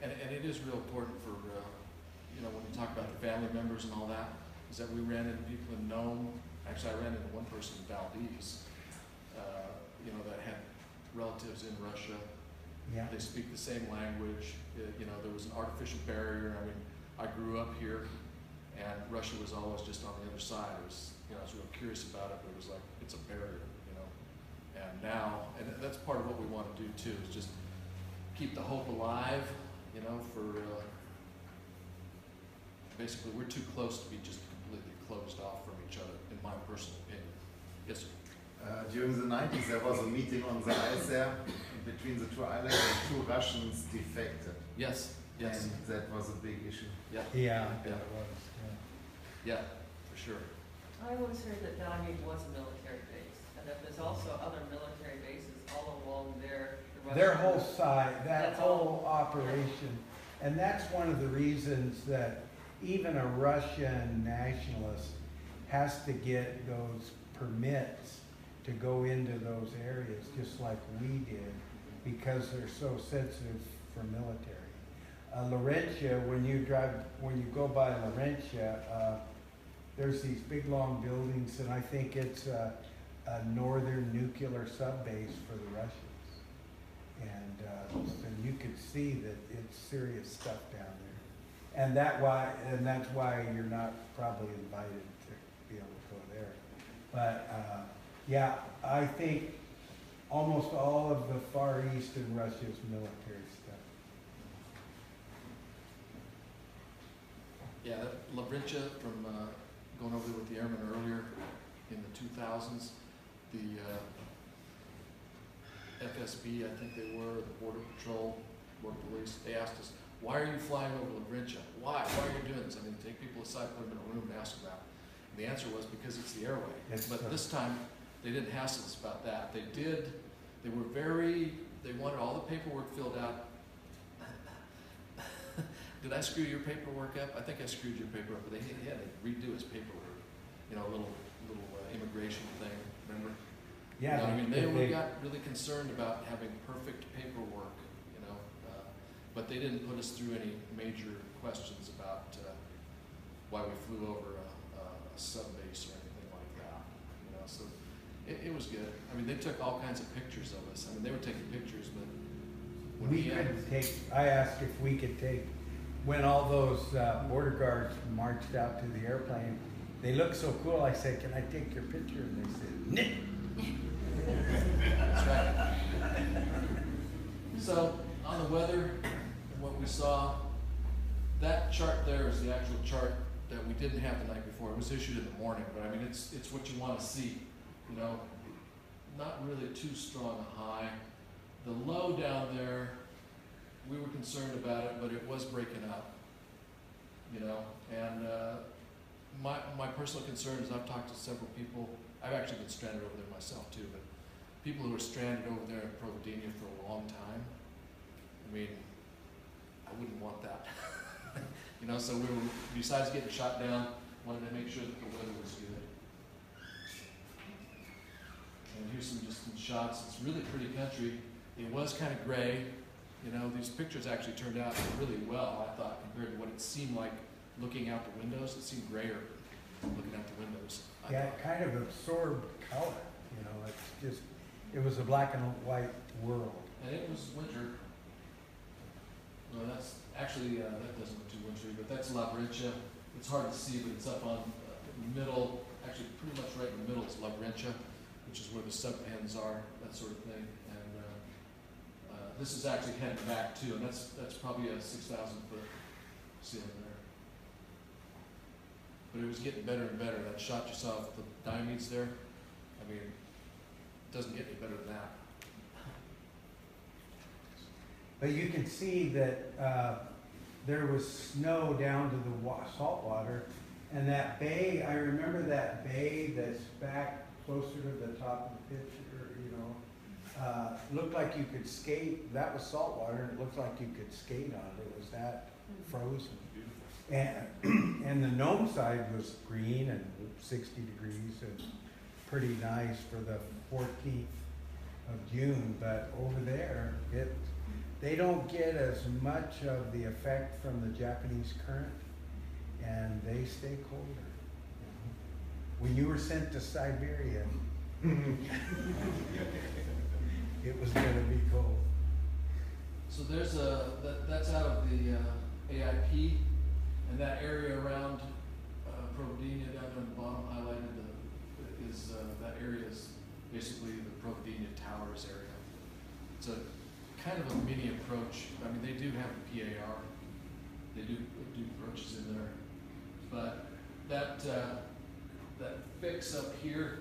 and it is real important for, when you talk about the family members and all that, is that we ran into people in Nome. Actually, I ran into one person in Valdez, that had relatives in Russia. Yeah. They speak the same language. There was an artificial barrier. I mean, I grew up here, and Russia was always just on the other side. I was real curious about it, but it was like, it's a barrier, And now, and that's part of what we want to do too, is just keep the hope alive, for, basically we're too close to be just completely closed off from each other, in my personal opinion. Yes, sir. During the 90s, there was a meeting on the ice there between the two islands, and two Russians defected. Yes, yes. And that was a big issue. Yeah. Yeah, Yeah. it was. Yeah, for sure. I always heard that Diomede was a military base, and that there's also other military bases all along there. Their whole side, that That's whole all. operation, and that's one of the reasons that even a Russian nationalist has to get those permits to go into those areas, just like we did, because they're so sensitive for military. Laurentia, when you go by Laurentia, there's these big long buildings, and I think it's a northern nuclear sub-base for the Russians. And you could see that it's serious stuff down there. And that's why you're not probably invited to be able to go there. But yeah, I think almost all of the Far East in Russia is military stuff. Yeah, Laurentia, from going over there with the Airmen earlier in the 2000s, the FSB, I think they were, the Border Patrol, Border Police, they asked us, why are you flying over Laurentia? Why? Why are you doing this? I mean, take people aside, put them in a room and ask them that. And the answer was because it's the airway. But this time, they didn't hassle us about that. They wanted all the paperwork filled out. Did I screw your paperwork up? I think I screwed your paperwork, but he had to redo his paperwork. A little immigration thing, remember? Yeah. They got really concerned about having perfect paperwork, but they didn't put us through any major questions about why we flew over a sub-base or anything like that, so it was good. I mean, they took all kinds of pictures of us. I mean, they were taking pictures, but I asked if we could take, when all those border guards marched out to the airplane, they looked so cool, I said, can I take your picture? And they said, no. That's right. So, on the weather, and what we saw, that chart there is the actual chart that we didn't have the night before. It was issued in the morning, but I mean, it's what you want to see, you know. Not really too strong a high. The low down there, we were concerned about it, but it was breaking up, you know. And my personal concern is I've talked to several people. I've actually been stranded over there myself too, but people who are stranded over there in Providencia for a long time, I mean, I wouldn't want that. You know, so we were, besides getting shot down, wanted to make sure that the weather was good. And here's some shots. It's really pretty country. It was kind of gray. You know, these pictures actually turned out really well, I thought, compared to what it seemed like looking out the windows. It seemed grayer looking out the windows. Yeah, it kind of absorbed color, you know, it's just, it was a black and white world. And it was winter. Well, that's actually, that doesn't look too wintry, but that's La Breccia. It's hard to see, but it's up on the middle, actually pretty much right in the middle is La Breccia, which is where the sub pens are, that sort of thing. And this is actually heading back too, and that's probably a 6,000 foot ceiling there. But it was getting better and better. That shot you saw with the Diomedes there, I mean, it doesn't get any better than that. But you can see that there was snow down to the salt water, and that bay, I remember that bay that's back closer to the top of the picture, you know, looked like you could skate. That was salt water, and it looked like you could skate on it. It was that frozen. And the Nome side was green and 60 degrees and pretty nice for the 14th of June, but over there, they don't get as much of the effect from the Japanese current, and they stay colder. When you were sent to Siberia, it was going to be cold. So there's that's out of the AIP, and that area around Providencia down there on the bottom highlighted that area is basically the Providencia Towers area. It's a kind of a mini approach. I mean, they do have a PAR. They do approaches in there, but that fix up here,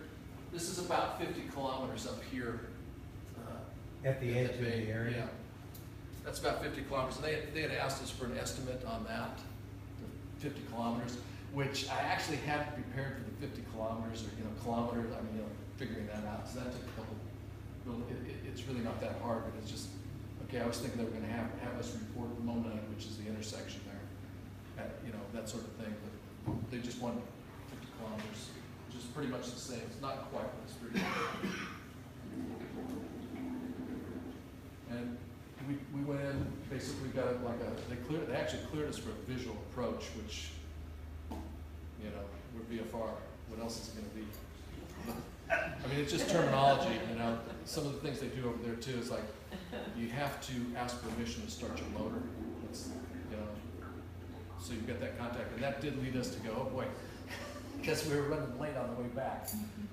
this is about 50 kilometers up here. At the edge of the area? Yeah. That's about 50 kilometers. And they had asked us for an estimate on that, the 50 kilometers, which I actually had prepared for the 50 kilometers or, you know, kilometers, I mean, you know, figuring that out. So that took a couple, it's really not that hard, but it's just, okay, I was thinking they were going to have us report Mona, which is the intersection there, you know, that sort of thing. But they just wanted 50 kilometers, which is pretty much the same. It's not quite, but it's pretty much. And we went in, basically got it like they actually cleared us for a visual approach, which, you know, we're VFR. What else is it going to be? I mean, it's just terminology, you know. Some of the things they do over there too is like, you have to ask permission to start your motor. It's, you know, so you've got that contact, and that did lead us to go, oh boy, because we were running late on the way back.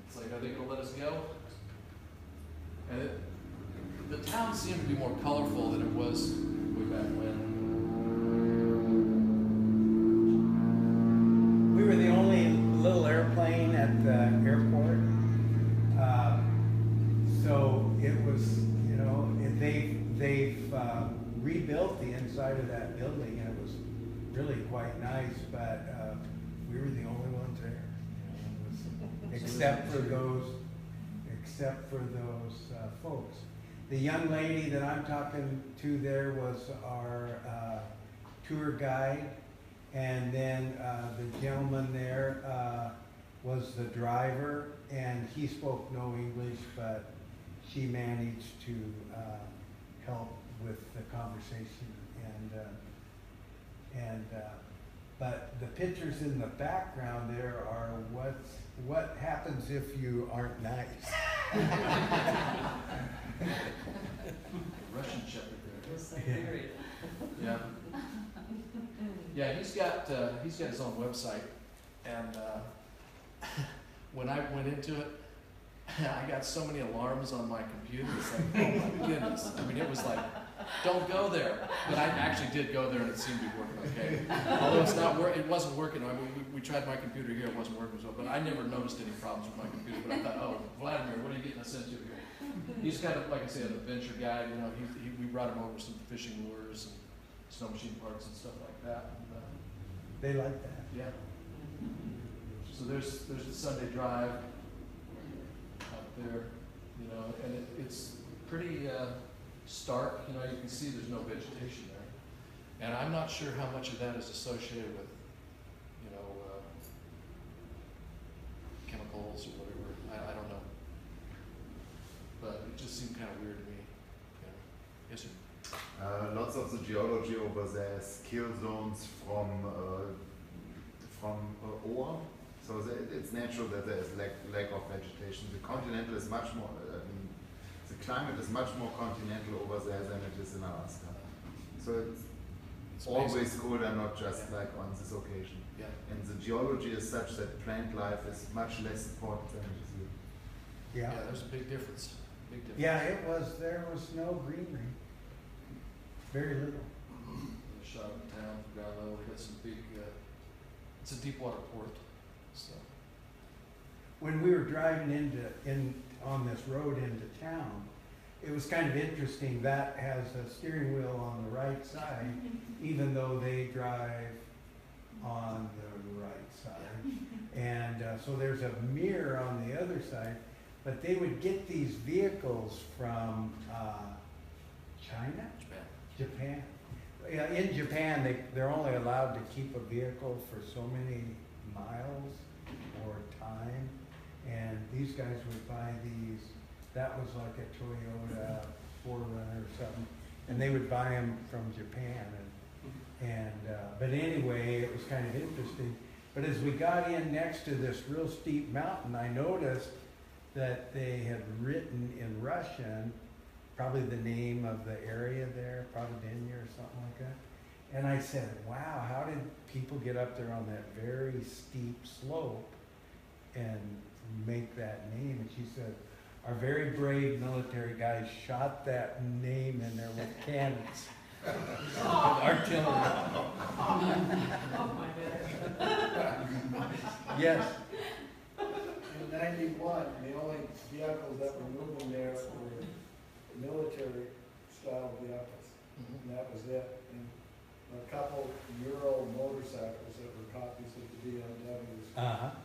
It's like, are they going to let us go? And the town seemed to be more colorful than it was way back when. We were the only little airplane at the airport. So it was, you know, they've rebuilt the inside of that building, and it was really quite nice, but we were the only ones there. You know, except for those folks. The young lady that I'm talking to there was our tour guide, and then the gentleman there was the driver, and he spoke no English, but she managed to help with the conversation. But the pictures in the background there are what happens if you aren't nice. Russian shepherd there. Siberia. Yeah. Yeah, he's got his own website, and when I went into it, I got so many alarms on my computer. It's like, oh my goodness! I mean, it was like don't go there. But I actually did go there and it seemed to be working okay. Although it wasn't working. I mean, we tried my computer here, it wasn't working as well. But I never noticed any problems with my computer. But I thought, oh, Vladimir, what are you getting us into here? He's kind of, like I said, an adventure guy. You know, we brought him over some fishing lures and snow machine parts and stuff like that. And, They like that. yeah. So there's the Sunday drive out there, you know, and it's pretty stark. You know, you can see there's no vegetation there, and I'm not sure how much of that is associated with, you know, chemicals or whatever. I don't know, but it just seemed kind of weird to me. You know. Yes, sir. Lots of the geology over there is kill zones from ore, so it's natural that there is lack of vegetation. The continental is much more, the climate is much more continental over there than it is in Alaska. So it's always colder, not just like on this occasion. Yeah. And the geology is such that plant life is much less important than it is here. Yeah. Yeah, there's a big difference. Big difference. Yeah, there was no greenery. Very little. Shot in town from ground level. We got some big. It's a deep water port. So. When we were driving on this road into town, it was kind of interesting. That has a steering wheel on the right side, even though they drive on the right side. And so there's a mirror on the other side. But they would get these vehicles from China? Japan. Yeah, in Japan, they're only allowed to keep a vehicle for so many miles or time. And these guys would buy these, that was like a Toyota 4Runner or something. And they would buy them from Japan. But anyway, it was kind of interesting. But as we got in next to this real steep mountain, I noticed that they had written in Russian probably the name of the area there, Providenia or something like that. And I said, wow, how did people get up there on that very steep slope and make that name? And she said, our very brave military guys shot that name in there with cannons. With artillery. Yes. In '91, the only vehicles that were moving there were military style vehicles, and that was it. And a couple Euro motorcycles that were copies of the BMWs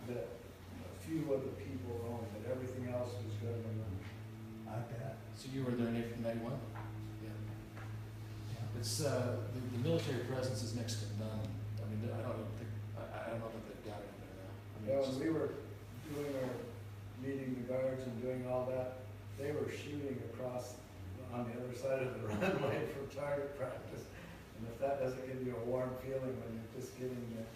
that a few of the people owned, but everything else was government. I bet. So you were there in 1891? Yeah. It's the military presence is next to none. I mean, I don't even think I don't know that they've got it in there now. I mean, Yeah, when we were doing our meeting the guards and doing all that, they were shooting across on the other side of the runway for target practice. And if that doesn't give you a warm feeling when you're just getting there.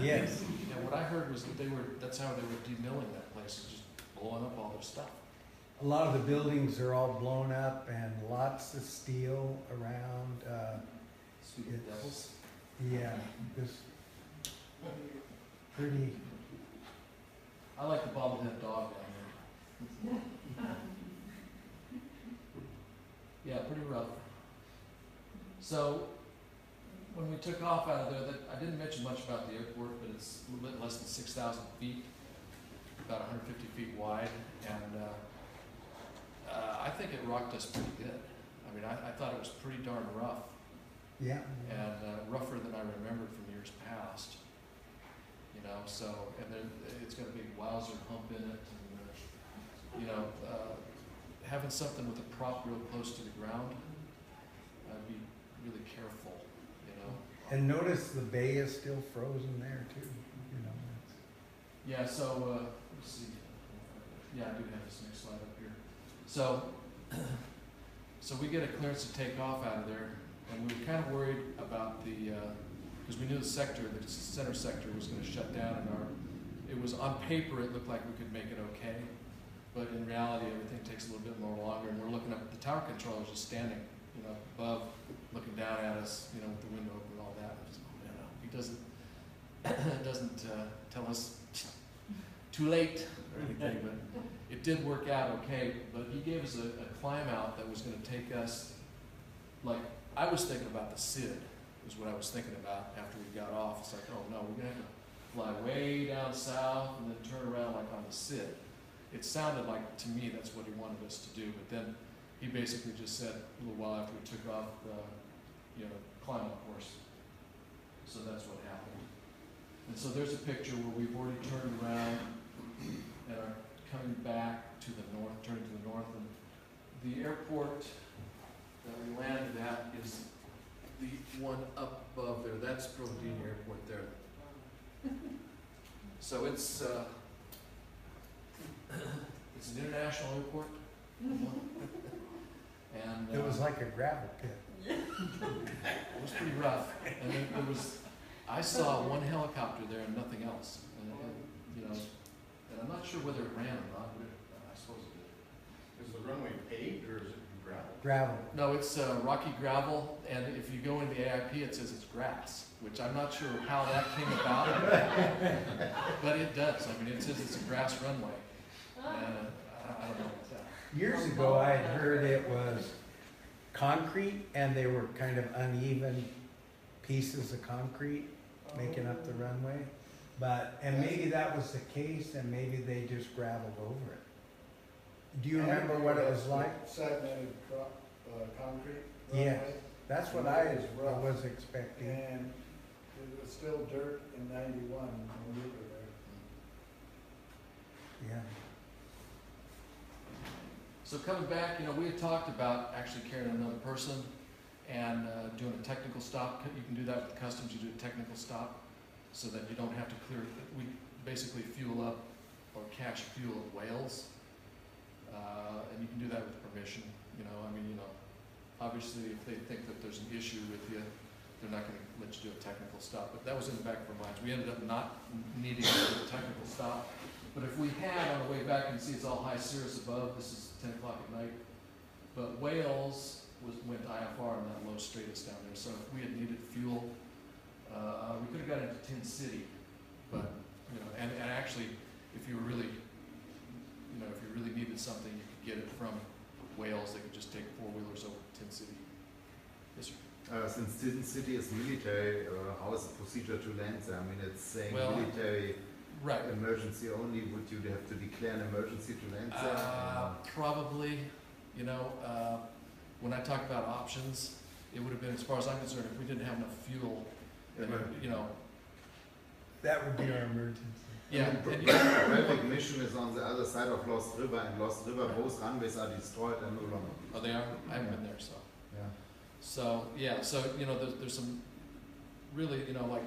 Yes. Yeah, what I heard was that that's how they were demilling that place, just blowing up all their stuff. A lot of the buildings are all blown up and lots of steel around. Sweet devils. Yeah, this pretty. I like the bobblehead dog down there. Yeah, pretty rough. So when we took off out of there, I didn't mention much about the airport, but it's a little bit less than 6,000 feet, about 150 feet wide, and I think it rocked us pretty good. I mean, I thought it was pretty darn rough. Yeah. And rougher than I remembered from years past. You know, so, and then it's got a big Wowzer hump in it, and, you know, having something with a prop real close to the ground, I'd be really careful, you know. And notice the bay is still frozen there too, you know. Yeah, so, let's see. Yeah, I do have this next slide up here. So, so we get a clearance to take off out of there, and we were kind of worried about the, because we knew the center sector was going to shut down, and it was on paper, it looked like we could make it okay, but in reality, everything takes a little bit more longer, and we're looking up, the tower controller is just standing, you know, above, looking down at us, you know, with the window open and all that. Just, you know, he doesn't tell us too late or anything, but it did work out okay. But he gave us a climb out that was going to take us like, I was thinking about the SID, is what I was thinking about after we got off. It's like, oh no, we're gonna have to fly way down south and then turn around like on the SID. It sounded like, to me, that's what he wanted us to do, but then he basically just said a little while after we took off the, climb up course. So that's what happened. And so there's a picture where we've already turned around and are coming back to the north, turning to the north. And the airport that we landed at is the one up above there. That's Providence Airport there. So it's an international airport. And It was like a gravel pit. it was pretty rough. And then I saw one helicopter there and nothing else. And and I'm not sure whether it ran or not, but I suppose it did. Is the runway paved or is it gravel? Gravel. No, it's rocky gravel, and if you go in the AIP, it says it's grass, which I'm not sure how that came about, but it does. I mean, it says it's a grass runway. And I don't know. Years ago, I had heard it was concrete, and they were kind of uneven pieces of concrete making up the runway. And maybe that was the case, and maybe they just gravelled over it. Do you remember what it was like? Segmented concrete. Yes, runway. that's what I was expecting. And it was still dirt in 91 when we were there. Yeah. So coming back, we had talked about actually carrying another person and doing a technical stop. You can do that with customs. You do a technical stop so that you don't have to clear. We basically fuel up or cache fuel at Wales, and you can do that with permission. Obviously, if they think that there's an issue with you, they're not going to let you do a technical stop. But that was in the back of our minds. We ended up not needing to do a technical stop. But if we had on the way back, you can see it's all high cirrus above. This is 10 o'clock at night. But Wales went IFR on that low stratus down there. So if we had needed fuel, we could have got into Tin City. But, and actually, if you were really, if you really needed something, you could get it from Wales. They could just take four-wheelers over to Tin City. Yes, sir. Since Tin City is military, how is the procedure to land there? I mean, it's saying military emergency only. Would you have to declare an emergency to land there? Probably. When I talk about options, it would have been, as far as I'm concerned, if we didn't have enough fuel, then, That would be our emergency. Yeah. Traffic mission is on the other side of Lost River, and Lost River, both runways are destroyed and no longer. Oh, they are? I haven't been there, so. Yeah. So, there's some really, like,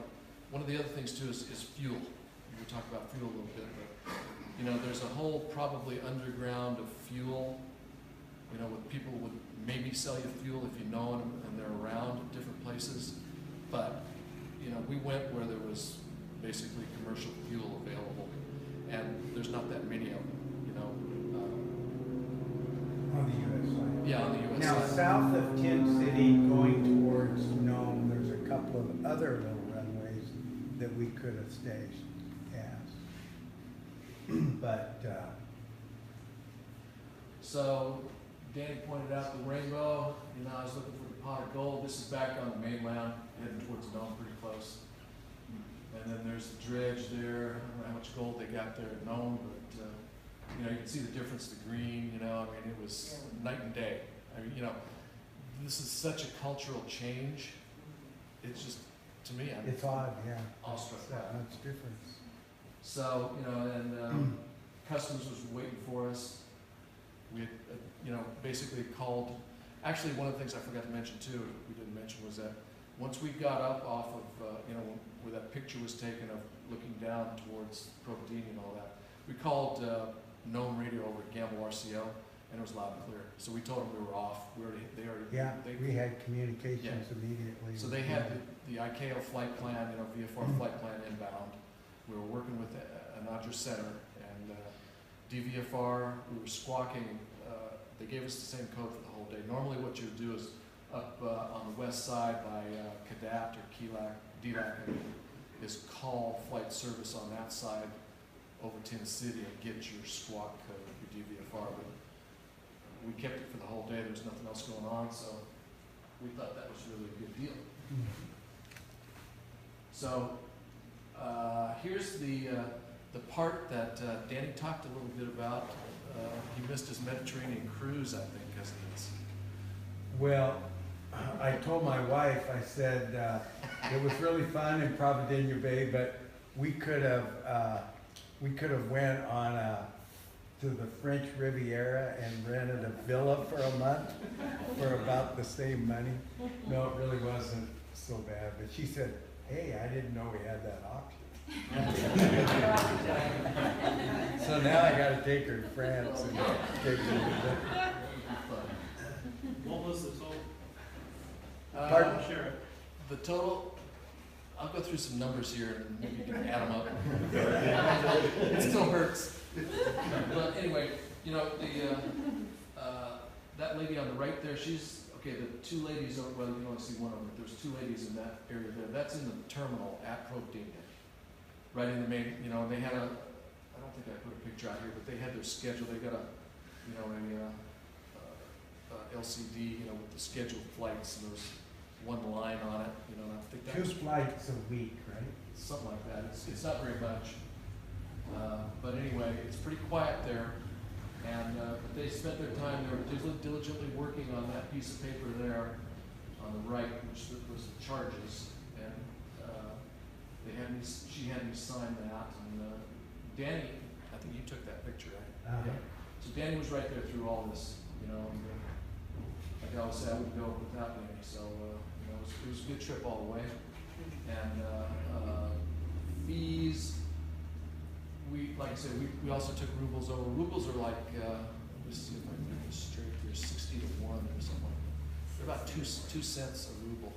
one of the other things too is fuel. We talked about fuel a little bit, but, there's a whole probably underground of fuel, with people would maybe sell you fuel if you know them and they're around at different places. But, we went where there was basically commercial fuel available, and there's not that many of them, On the U.S. side. Yeah, on the U.S. Now, side. south of Tin City, going towards Nome, there's a couple of other little runways that we could have staged as. But, So, Danny pointed out the rainbow. I was looking for the pot of gold. This is back on the mainland, heading towards Nome, pretty close. And then there's the dredge there. I don't know how much gold they got there at Nome, but you can see the difference, the green. It was night and day. This is such a cultural change. It's just, to me, it's odd, yeah. awestruck. That much difference. So, and customs was waiting for us. We had, basically called. Actually, one of the things I forgot to mention too, we didn't mention, was that once we got up off of, where that picture was taken of looking down towards Providence and all that, we called Nome Radio over at Gamble RCO, and it was loud and clear. So we told them we were off. We had communications immediately. So they had the ICAO flight plan, VFR flight plan inbound. We were working with Anadra Center, and DVFR, we were squawking. They gave us the same code for the whole day. Normally what you would do is up on the west side by Cadat or DLAC, is call flight service on that side over Tin City and get your squawk code, your DVFR. But we kept it for the whole day. There was nothing else going on, so we thought that was really a good deal. So here's the part that Danny talked a little bit about. He missed his Mediterranean cruise, I think, because of this. Well, I told my wife, I said, it was really fun in Providence Bay, but we could have went on to the French Riviera and rented a villa for a month for about the same money. No, it really wasn't so bad, but she said, hey, I didn't know we had that option. So now I gotta take her to France and take her to What was the total? Pardon? Sheriff. The total, I'll go through some numbers here and maybe you can add them up. It still hurts. But anyway, you know, that lady on the right there, she's, okay, the two ladies, well, you can only see one of them, but there's two ladies in that area there. That's in the terminal at Providence. Right in the main, you know, they had a, I don't think I put a picture out here, but they had their schedule. They got a, you know, LCD, you know, with the scheduled flights, and there was one line on it, you know, and I think that 2 was flights a week, right? something like that. It's not very much. But anyway, it's pretty quiet there. And they spent their time, they were diligently working on that piece of paper there on the right, which was the charges. And she had me sign that. And Danny, I think you took that picture, right? Uh-huh. So Danny was right there through all this, you know. And, like I always say, I wouldn't go without Danny. So, you know, it was a good trip all the way. And fees, like I said, we also took rubles over. Rubles are like, let me see if I can get this straight here, 60 to 1 or something. They're about 2 cents a ruble.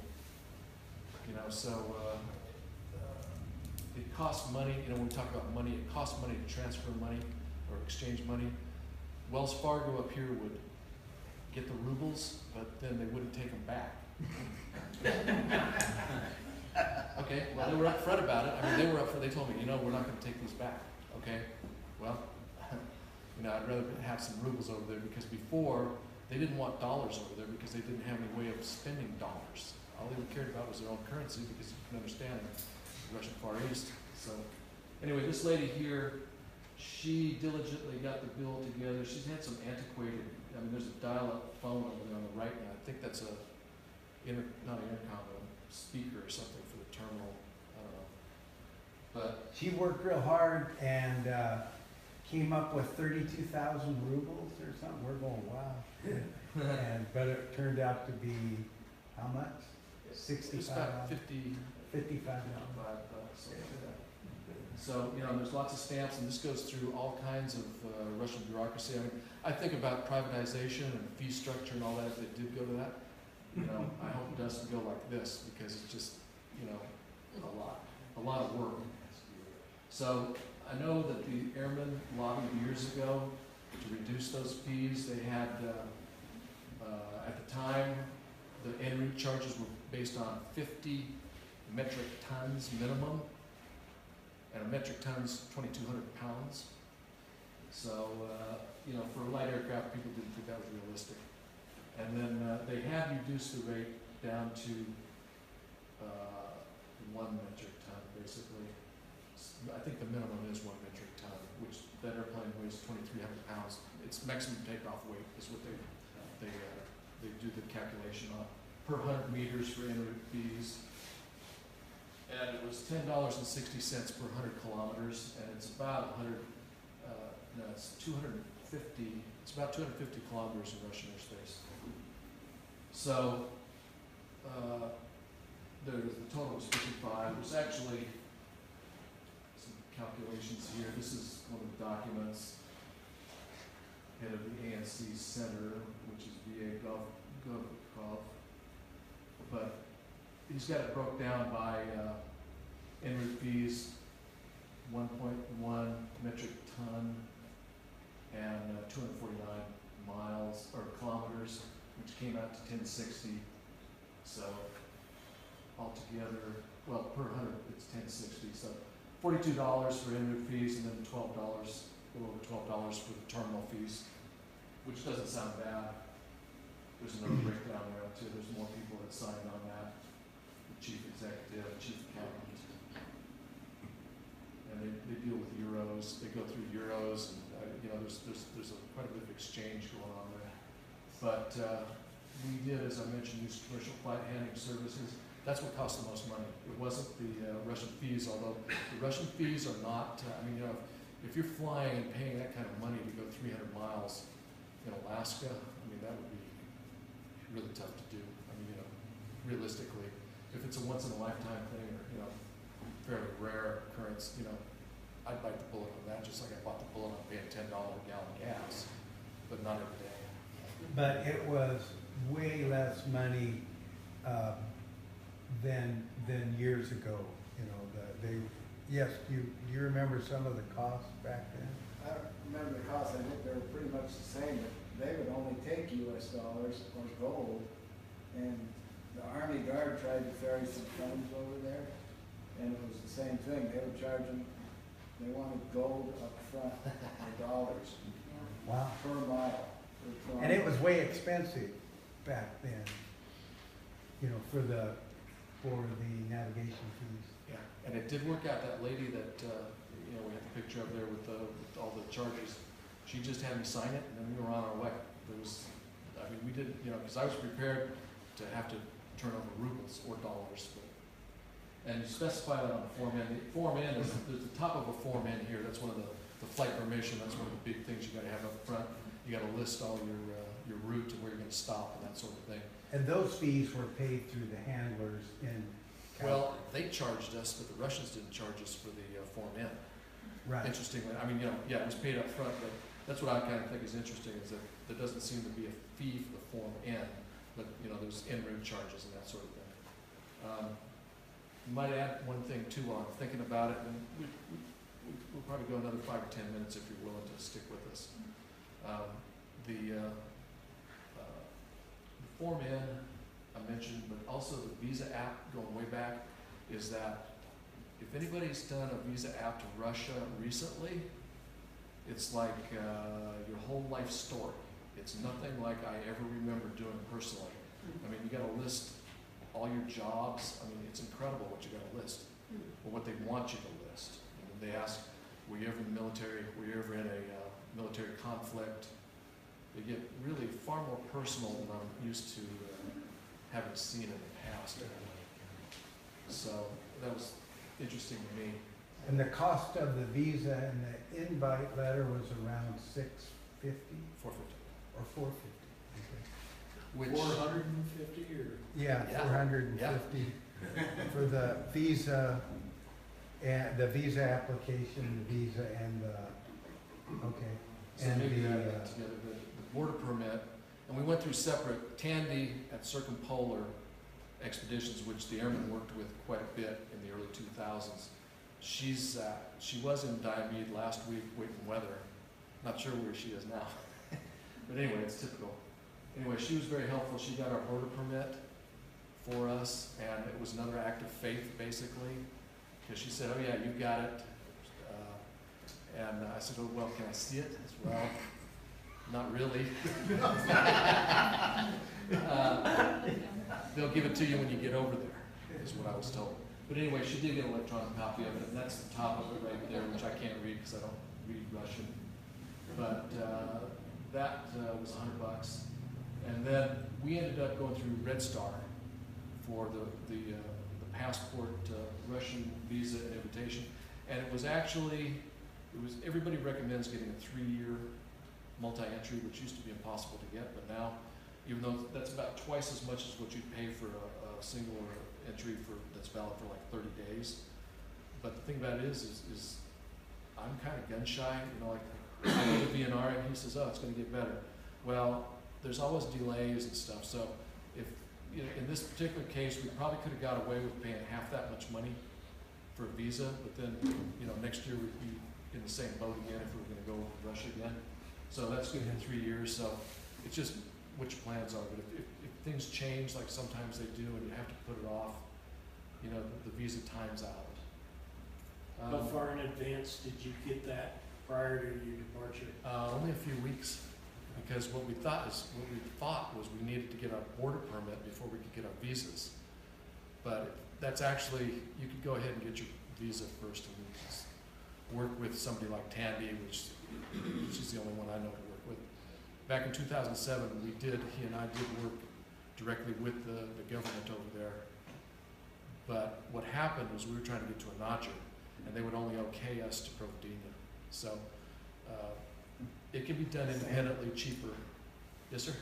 You know, so it costs money. You know, when we talk about money, it costs money to transfer money or exchange money. Wells Fargo up here would get the rubles, but then they wouldn't take them back. Okay, well, they were upfront about it. I mean, they told me, you know, we're not going to take these back. Okay, well, you know, I'd rather have some rubles over there, because before they didn't want dollars over there because they didn't have any way of spending dollars. All they cared about was their own currency, because you can understand the Russian Far East. So anyway, this lady here, she diligently got the bill together. She's had some antiquated, I mean, there's a dial-up phone over there on the right, and I think that's not an intercom, but a speaker or something for the terminal. I don't know. But She worked real hard and came up with 32,000 rubles or something. We're going, wow. But it turned out to be how much? it's 65. about 50, $55. something like that. So, you know, there's lots of stamps, and this goes through all kinds of Russian bureaucracy. I mean, I think about privatization and fee structure and all that. If they did go to that, you know, I hope it doesn't go like this, because it's just, you know, a lot of work. So I know that the Airmen lobbied years ago to reduce those fees. They had, at the time, the en route charges were based on 50 metric tons minimum, and a metric ton's 2,200 pounds. So, you know, for a light aircraft, people didn't think that was realistic. And then they have reduced the rate down to 1 metric ton, basically. I think the minimum is 1 metric ton, which that airplane weighs 2,300 pounds. Its maximum takeoff weight is what they do the calculation on per 100 meters for en route fees. And it was $10.60 per 100 kilometers, and it's about 100. No, it's 250. It's about 250 kilometers in Russian airspace. So the total was 55. There's actually some calculations here. This is one of the documents. Head of the ANC Center, which is VA Gov. But he's got it broke down by en route fees, 1.1 metric ton, and 249 miles or kilometers, which came out to 1060. So altogether, well, per 100 it's 1060. So $42 for en route fees, and then $12, a little over $12 for the terminal fees, which doesn't sound bad. there's another breakdown there too. There's more people that signed on that. The chief executive, chief accountant. And they deal with euros. They go through euros, and you know, there's quite a bit of exchange going on there. But we did, as I mentioned, use commercial flight handling services. That's what cost the most money. It wasn't the Russian fees, although the Russian fees are not. I mean, you know, if you're flying and paying that kind of money to go 300 miles in Alaska, I mean, that would be really tough to do. I mean, you know, realistically, if it's a once in a lifetime thing, or you know, fairly rare occurrence, you know, I'd bite the bullet on that, just like I bought the bullet on paying $10 a gallon gas, but not every day. But it was way less money than years ago. You know, yes. Do you remember some of the costs back then? I remember the costs, I think they were pretty much the same, but they would only take US dollars or gold, and the Army Guard tried to ferry some funds over there, and it was the same thing. They were charging, they wanted gold up front, or dollars Wow. per mile. And it was way expensive back then, you know, for the navigation fees. Yeah, and it did work out. That lady that, you know, we had the picture of there with all the charges, she just had me sign it, and then we were on our way. There was, I mean, we didn't, you know, because I was prepared to have to turn over rubles or dollars. And you specify that on the Form N. The Form N is, there's the top of a Form N here. That's one of the flight permission. That's one of the big things you got to have up front. You got to list all your route and where you're going to stop and that sort of thing. And those fees were paid through the handlers in California. Well, they charged us, but the Russians didn't charge us for the Form N. Right. Interestingly, I mean, you know, yeah, it was paid up front, but that's what I kind of think is interesting, is that there doesn't seem to be a fee for the Form N, but, you know, there's en route charges and that sort of thing. You might add one thing too while I'm thinking about it, and we'll probably go another 5 or 10 minutes if you're willing to stick with us. The Form N I mentioned, but also the Visa app going way back, is that if anybody's done a Visa app to Russia recently, it's like your whole life story. It's nothing like I ever remember doing personally. I mean, you got to list all your jobs. I mean, it's incredible what you got to list, or what they want you to list. And they ask, were you ever in the military? Were you ever in a military conflict? They get really far more personal than I'm used to having seen in the past. So that was interesting to me. And the cost of the visa and the invite letter was around $650 $450. or $450. Which 450 or? Yeah, Yeah. 450 for the visa and the visa application, the visa and the So and maybe the that together, the border permit, and we went through separate. Tandy at Circumpolar Expeditions, which the Airmen worked with quite a bit in the early 2000s. She was in Diomede last week waiting weather. Not sure where she is now, but anyway, it's typical. Anyway, she was very helpful. She got our border permit for us, and it was another act of faith, basically, because she said, "Oh yeah, you got it." And I said, "Oh well, can I see it?" I said, "Well, not really." They'll give it to you when you get over there, is what I was told. But anyway, she did get an electronic copy of it, and that's the top of it right there, which I can't read because I don't read Russian. But that was $100. And then we ended up going through Red Star for the passport, Russian visa and invitation. And it was actually, everybody recommends getting a 3-year multi-entry, which used to be impossible to get, but now, even though that's about twice as much as what you'd pay for a single entry that's valid for like 30 days. But the thing about it is I'm kind of gun shy, you know, like I go to VNR and he says, "Oh, it's going to get better." Well, there's always delays and stuff. So if, you know, in this particular case, we probably could have got away with paying half that much money for a visa, but then, you know, next year we'd be in the same boat again if we were going to go to Russia again. So that's good in 3 years. So it's just what your plans are. But if things change, like sometimes they do, and you have to put it off, you know, the visa time's out. How far in advance did you get that prior to your departure? Only a few weeks. because what we thought was we needed to get our border permit before we could get our visas. But that's actually, you could go ahead and get your visa first and just work with somebody like Tandy, which is the only one I know to work with. Back in 2007, he and I did work directly with the government over there. But what happened was we were trying to get to a notcher, and they would only okay us to Provdina. So it can be done independently, cheaper. Yes, sir?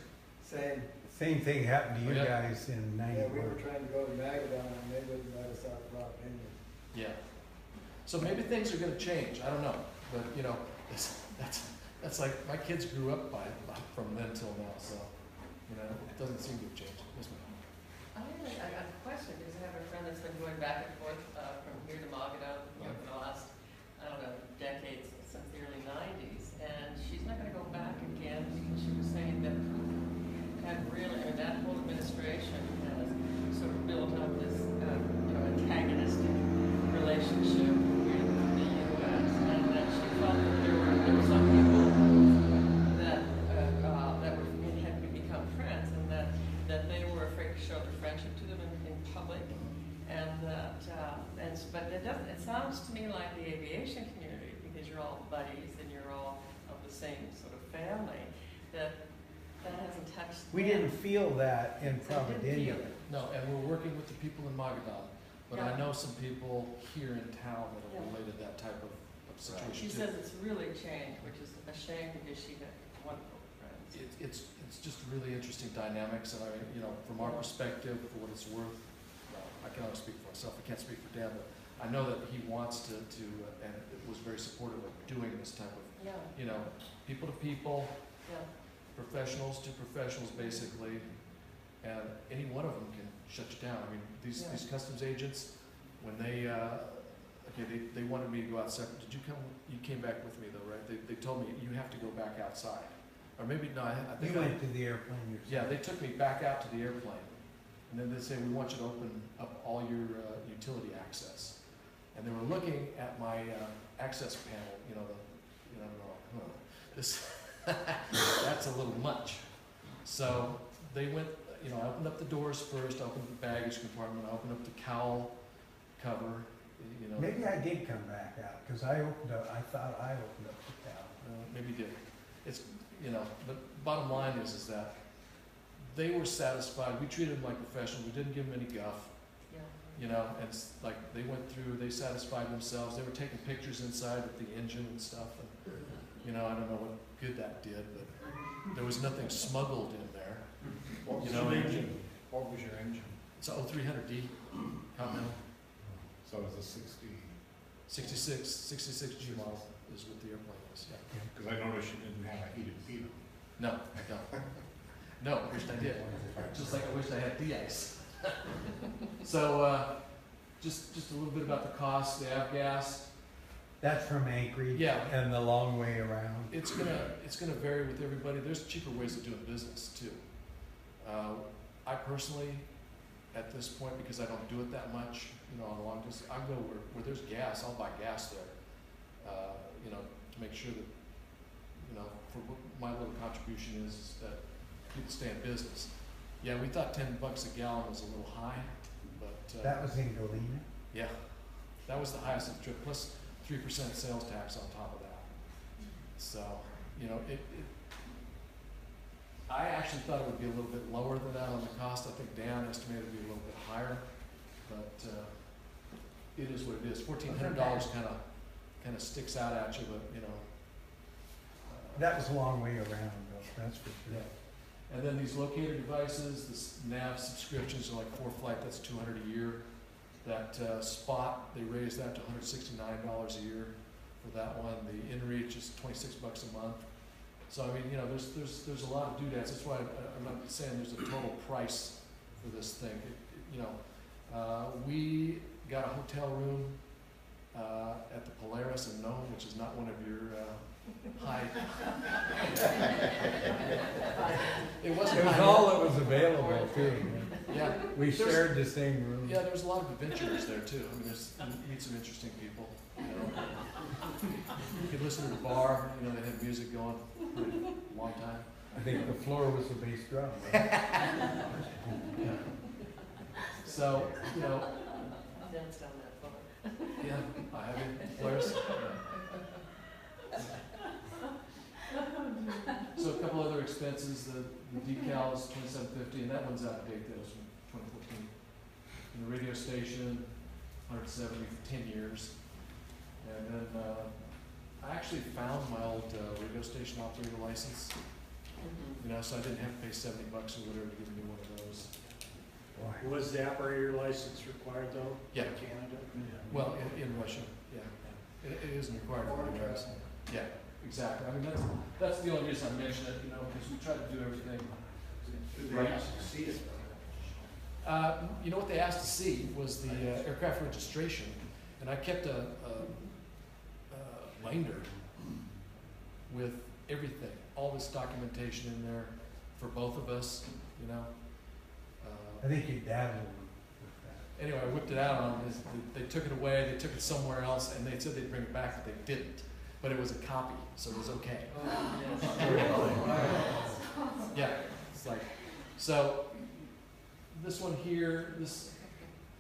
Same thing happened to you Oh, yeah. guys in Yeah, we were '91. trying to go to Magadan and they wouldn't let us out of Rock Indian. Yeah. So maybe things are going to change. I don't know, but you know, that's like my kids grew up from then till now. So you know, it doesn't seem to have changed. Yes, ma'am. I got a question, because I have a friend that's been going back and forth from here to Magadan, you know, for the last, I don't know, decades, since the early 90s, and she's not gonna go back again, because she was saying that Putin had really, I mean, that whole administration has sort of built up this, you know, antagonistic relationship with the U.S., and that she felt that there were some people that had become friends, and that they were afraid to show their friendship to them in public, and that, but it sounds to me like the aviation community, because you're all buddies and you're all of the same sort of family, that hasn't touched We them. didn't feel that in They didn't feel Providencia. it. No, and we're working with the people in Magadan, but I Yeah. know some people here in town that Yeah. are related to that type of situation She too. says it's really changed, which is a shame, because she had wonderful friends. It's just really interesting dynamics, and I mean, you know, from our perspective, for what it's worth, I can only speak for myself. I can't speak for Dan, but I know that he wants to and it was very supportive of doing this type of, Yeah, you know, people to people, yeah. professionals to professionals, basically, and any one of them can shut you down. I mean, these customs agents, when they they wanted me to go out separate. Did you come? You came back with me though, right? They told me you have to go back outside, or maybe no. I think You went to the airplane yourself. yeah, they took me back out to the airplane, and then they say, we want you to open up all your utility access. And they were looking at my access panel, you know, this, that's a little much. So they went, you know, I opened up the doors first, I opened the baggage compartment, I opened up the cowl cover, you know. Maybe I did come back out, because I thought I opened up the cow. Maybe you did. It's, you know, but bottom line is that they were satisfied. We treated them like professionals. We didn't give them any guff. Yeah. You know, and it's like they went through, they satisfied themselves. They were taking pictures inside with the engine and stuff. And, you know, I don't know what good that did, but there was nothing smuggled in there. What was You know, your engine? What was your engine? It's a 0300D Continental. So it was a 66 G model is what the airplane was, yeah. because I noticed you didn't have a heated seat. No, I don't. No, I wished I did. Just like I wished I had de-ice. So, just a little bit about the cost, the avgas. That's from Anchorage. Yeah. And the long way around. It's gonna vary with everybody. There's cheaper ways of doing business too. I personally, at this point, because I don't do it that much, you know, on the long distance, I go where there's gas. I'll buy gas there. You know, to make sure that, you know, for what my little contribution is that people stay in business. Yeah, we thought $10 a gallon was a little high, but That was in Galena. yeah, that was the highest of the trip, plus 3% sales tax on top of that. So, you know, I actually thought it would be a little bit lower than that on the cost. I think Dan estimated it would be a little bit higher, but it is what it is. $1,400 kind of sticks out at you, but you know. That was a long way around, though, that's for sure. Yeah. And then these locator devices, this nav subscriptions are like 4Flight, that's $200 a year. That Spot, they raised that to $169 a year for that one. The InReach is $26 a month. So I mean, you know, there's a lot of doodads. That's why I'm not saying there's a total price for this thing. You know, we got a hotel room at the Polaris in Nome, which is not one of your high. It wasn't. It was high all that was available, too. Yeah. We shared the same room. Yeah, there was a lot of adventurers there too. I mean, you meet some interesting people. You know, you could listen to the bar. You know, they had music going for a long time. I think the floor was the bass drum. So, you know, Dance down that floor. yeah, I have it, Blair's. So a couple other expenses, the decal is $27.50, and that one's out of date, that was from 2014. And the radio station, $170 for 10 years. And then, I actually found my old radio station operator license, you know, so I didn't have to pay $70 or whatever to get a new one of those. Was the operator license required though? Yeah. In Canada? Well, in Russia, yeah. It isn't required for the US. Yeah, exactly. I mean, that's the only reason I mention it, you know, because we try to do everything right. You know what they asked to see was the aircraft registration, and I kept a binder with everything, all this documentation in there for both of us, you know. I think your dad will with that. Anyway, I whipped it out on this. They took it away, they took it somewhere else, and they said they'd bring it back, but they didn't. But it was a copy, so it was okay. Yeah, it's like, so this one here, this,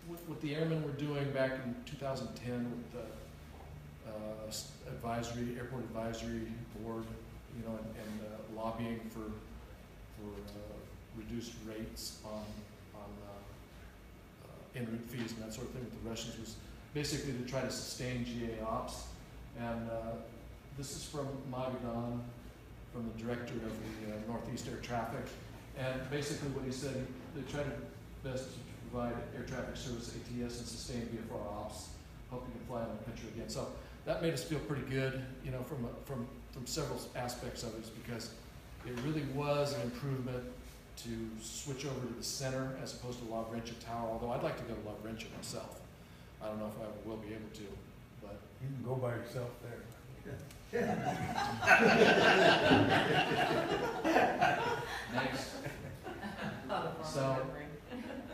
what the Airmen were doing back in 2010 with the airport advisory board, you know, and lobbying for reduced rates on en route fees and that sort of thing with the Russians was basically to try to sustain GA ops. And this is from Magadan, from the director of the Northeast Air Traffic. And basically what he said, they tried best to provide air traffic service, ATS, and sustain VFR ops, hope you can fly in the country again. So that made us feel pretty good, you know, from several aspects of it, because it really was an improvement to switch over to the center as opposed to La Brencha Tower, although I'd like to go to La Brencha myself. I don't know if I will be able to, but. You can go by yourself there. Next. So,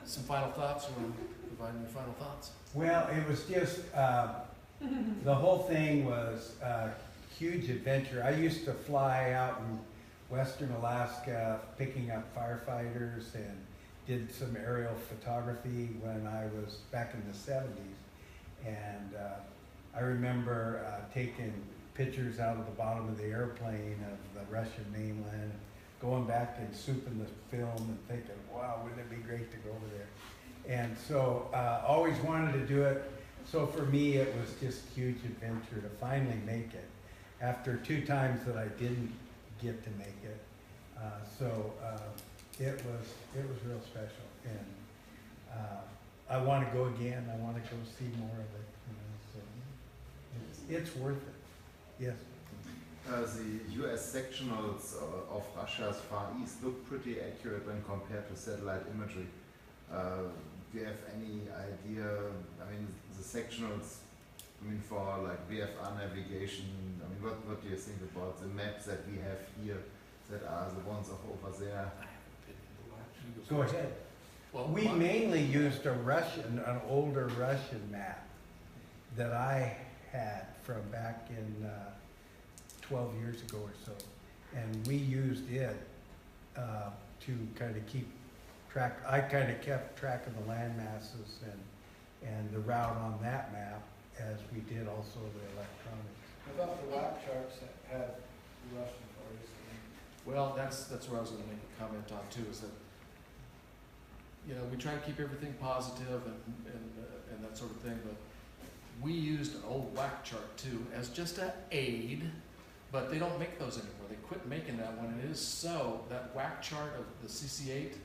some final thoughts, or providing your final thoughts? Well, it was just, the whole thing was a huge adventure. I used to fly out in Western Alaska picking up firefighters and did some aerial photography when I was back in the 70s. And I remember taking pictures out of the bottom of the airplane of the Russian mainland, going back and souping the film and thinking, wow, wouldn't it be great to go over there? And so always wanted to do it. So for me, it was just a huge adventure to finally make it after 2 times that I didn't get to make it. It was real special, and I want to go again. I want to go see more of it. You know, so it's worth it. Yes. The US sectionals of Russia's Far East look pretty accurate when compared to satellite imagery. Do you have any idea? I mean, the sectionals, I mean, for like VFR navigation, I mean, what do you think about the maps that we have here that are the ones of over there? Go ahead. Well, We mainly used an older Russian map that I had from back in 12 years ago or so. And we used it to kind of keep track. I kind of kept track of the land masses and the route on that map, as we did also the electronics. I thought the lap charts had Russian stories. Well, that's where I was going to make a comment on too, is that, you know, we try to keep everything positive and that sort of thing, but we used an old WAC chart too as just an aid, but they don't make those anymore. They quit making that one. It is so, that WAC chart of the CC-8,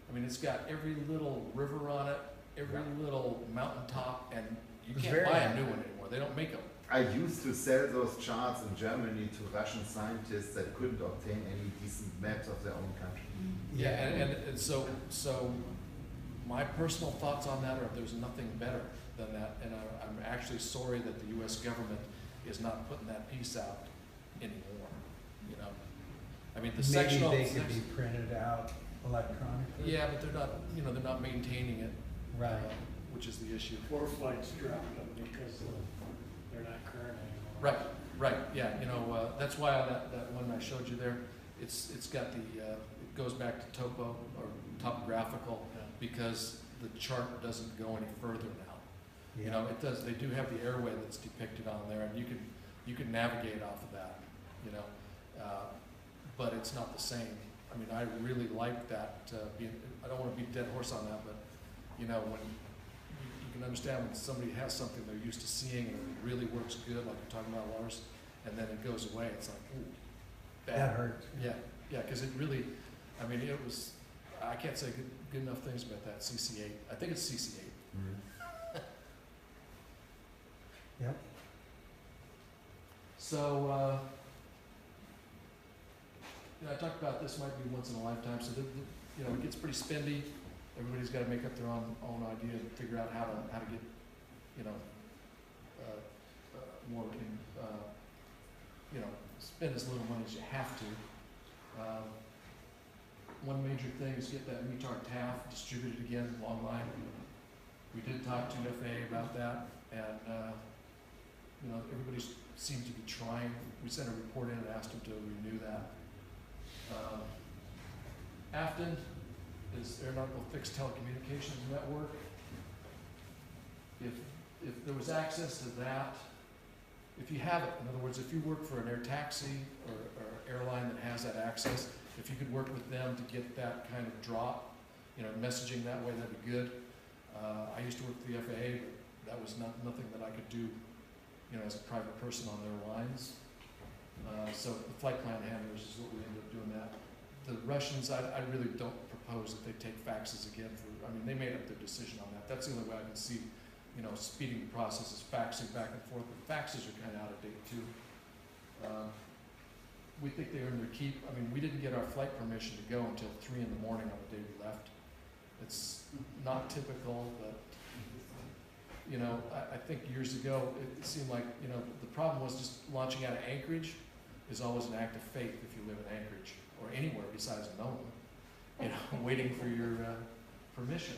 I mean, it's got every little river on it, every little mountaintop, and you can't buy a new one anymore. They don't make them. I used to sell those charts in Germany to Russian scientists that couldn't obtain any decent maps of their own country. Yeah, and so my personal thoughts on that are there's nothing better than that, and I'm actually sorry that the U.S. government is not putting that piece out anymore. You know, I mean the sectional. Maybe they could be printed out electronically. Yeah, but they're not. You know, they're not maintaining it. Right. Which is the issue. Four flights dropped them because they're not current anymore. Right. Yeah. You know, that's why on that one I showed you there, it's got the, it goes back to topo or topographical because the chart doesn't go any further now. Yeah. You know, it does, they do have the airway that's depicted on there, and you can navigate off of that, you know, but it's not the same. I mean, I really like that, I don't want to beat a dead horse on that, but, you know, when you can understand when somebody has something they're used to seeing and it really works good, like you're talking about, Lars, and then it goes away, it's like, ooh, bad. That hurts. Yeah, yeah, because it really, I mean, it was, I can't say good enough things about that CC-8. I think it's CC-8. Yep. So, you know, I talked about this might be once in a lifetime, so you know, it gets pretty spendy. Everybody's got to make up their own idea and figure out how to get, you know, more you know, spend as little money as you have to. One major thing is get that METAR TAF distributed again online. We did talk to FAA about that, and you know, everybody seems to be trying. We sent a report in and asked them to renew that. Afton is Aeronautical Fixed Telecommunications Network. If there was access to that, if you have it, in other words, if you work for an air taxi or airline that has that access, if you could work with them to get that kind of drop, you know, messaging that way, that'd be good. I used to work for the FAA, but that was nothing that I could do, you know, as a private person on their lines. So the flight plan handlers is what we ended up doing that. The Russians, I really don't propose that they take faxes again for, I mean, they made up their decision on that. That's the only way I can see, you know, speeding the process is faxing back and forth, but faxes are kind of out of date too. We think they earned their keep. I mean, we didn't get our flight permission to go until 3 in the morning on the day we left. It's not typical, but, you know, I think years ago, it seemed like, you know, the problem was just launching out of Anchorage is always an act of faith if you live in Anchorage or anywhere besides Nome, you know, waiting for your permission.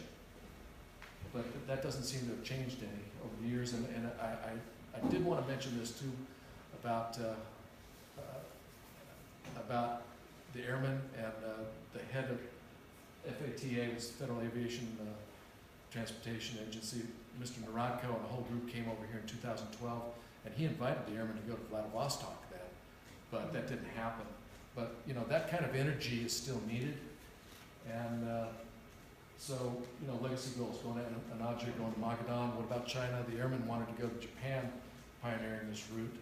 But that doesn't seem to have changed any over the years. And I did want to mention this too about the Airmen and the head of FATA, was Federal Aviation Transportation Agency, Mr. Narodko, and the whole group came over here in 2012, and he invited the Airmen to go to Vladivostok then, but that didn't happen. But, you know, that kind of energy is still needed, and so, you know, legacy goals, going to Anaja, going to Magadan. What about China? The Airmen wanted to go to Japan, pioneering this route.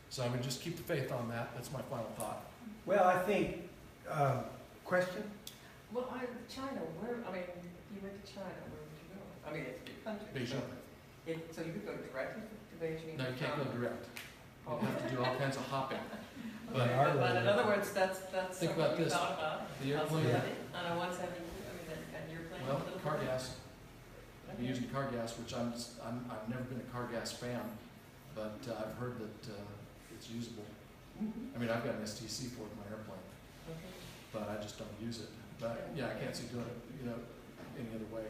So, I mean, just keep the faith on that. That's my final thought. Well, I think, question? Well, China, where, I mean, if you went to China, where would you go? I mean, it's a big country. Beijing. So you could go directly to Beijing? No, you can't go direct. You have to do all kinds of hopping. But in other words, that's think something about you this. thought about. The airplane. And I once had, I mean, and your plane. Well, car gas. I've been using car gas, which I've never been a car gas fan, but I've heard that it's usable. I mean, I've got an STC for it in my airplane, but I just don't use it. But yeah, I can't see doing it, you know, any other way.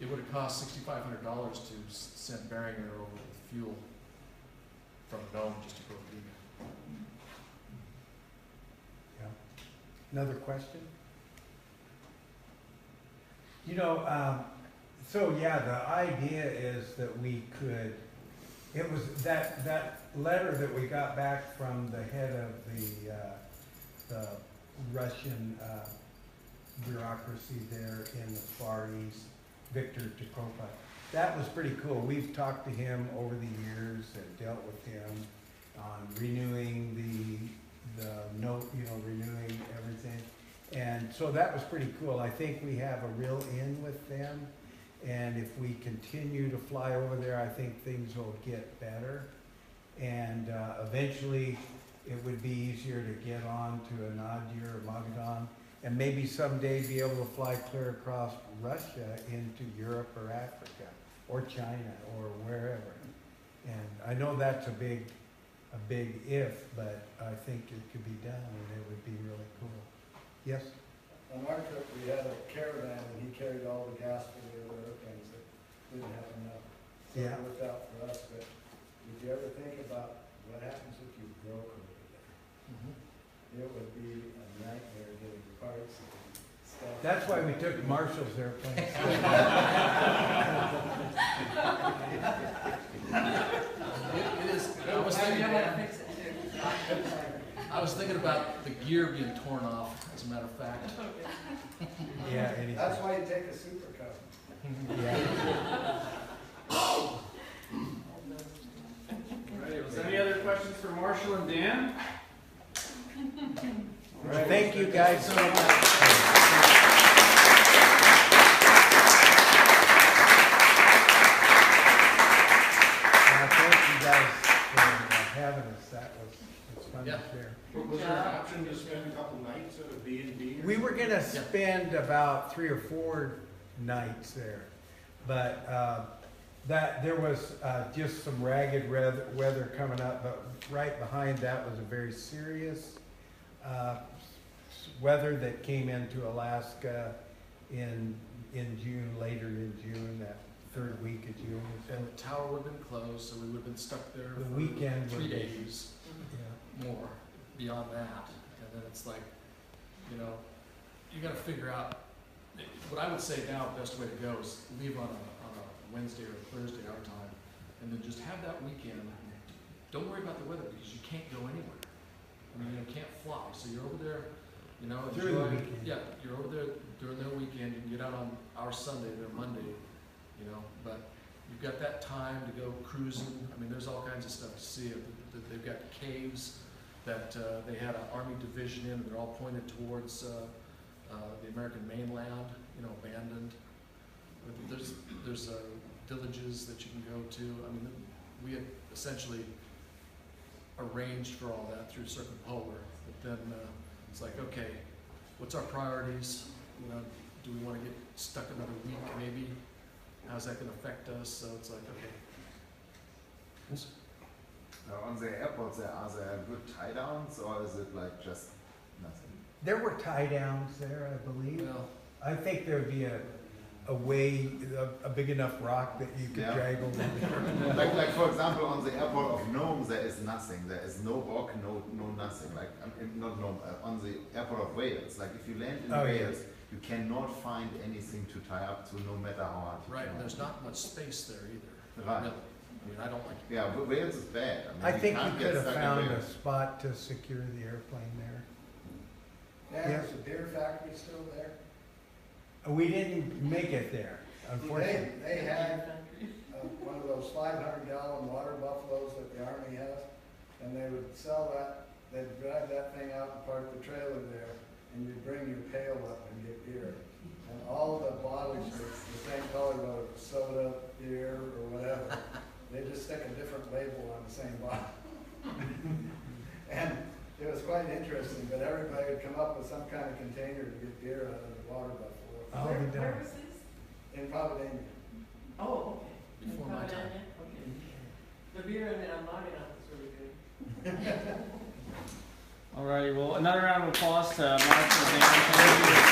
It would have cost $6,500 to send Beringer over with fuel from Nome just to go to Riga. Yeah. Another question? You know, so yeah, the idea is that we could, it was that letter that we got back from the head of the Russian bureaucracy there in the Far East, Victor Tekopa. That was pretty cool. We've talked to him over the years and dealt with him on renewing the note, you know, renewing everything. And so that was pretty cool. I think we have a real in with them. And if we continue to fly over there, I think things will get better. And eventually it would be easier to get on to Anadia or Magadan, and maybe someday be able to fly clear across Russia into Europe or Africa or China or wherever. And I know that's a big if, but I think it could be done and it would be really cool. Yes? On our trip, we had a caravan and he carried all the gas for the other airplanes that didn't have enough. So Yeah. it worked out for us, but did you ever think about what happens if you broke over there? it would be a nightmare getting parts and stuff. That's why we took Marshall's airplane. It is, I was thinking about the gear being torn off, as a matter of fact. Yeah, anything. That's why you take a Super Cub. Yeah. Any other questions for Marshall and Dan? All right. Thank you guys so much. Thank you guys for having us. That was fun to share. Was there an option to spend a couple nights at a B&B? We were gonna spend about 3 or 4 nights there, but that there was just some ragged weather coming up. But right behind that was a very serious weather that came into Alaska in June, later in June, that third week of June. And the tower would have been closed, so we would have been stuck there The for weekend 3 would be- days more beyond that. And then it's like, you know, you gotta figure out, what I would say now, the best way to go is leave on a Wednesday or Thursday our time, and then just have that weekend. Don't worry about the weather, because you can't go anywhere. I mean, you can't fly, so you're over there, you know, During the enjoy. weekend. Yeah, you're over there during their weekend, you can get out on our Sunday, their Monday, you know, but you've got that time to go cruising. I mean, there's all kinds of stuff to see. They've got caves that they had an Army division in, and they're all pointed towards the American mainland, you know, abandoned. There's villages that you can go to. I mean, we had essentially arranged for all that through Circumpolar, but then it's like, okay, what's our priorities? You know, do we want to get stuck another week maybe? How's that going to affect us? So it's like, okay. On the airports, are there good tie downs, or is it like just nothing? There were tie downs there, I believe. Well, I think there would be a way, a big enough rock that you could Yeah. drag over. like for example, on the airport of Nome, there is nothing. There is no rock, no nothing. Like not Nome, on the airport of Wales. Like if you land in Wales, you cannot find anything to tie up to, no matter how hard you right, try. and there's not much space there either. Right. Really. I mean, I don't like. Yeah, but Wales is bad. I, mean, I think can't you get could have stuck in found a Wales. spot to secure the airplane there. Dan, is the beer factory still there? We didn't make it there, unfortunately. They had one of those 500-gallon water buffaloes that the Army has, and they would sell that. They'd drive that thing out and park the trailer there, and you'd bring your pail up and get beer. And all the bottles were the same color, whether it was soda, beer, or whatever. They just stick a different label on the same bottle. And it was quite interesting, but everybody would come up with some kind of container to get beer out of the water buffalo. Where was this? In Providence. Oh, okay. Before my time. Okay. The beer in Maginot is really good. All righty, well, another round of applause to Marshall and Dan. Thank you.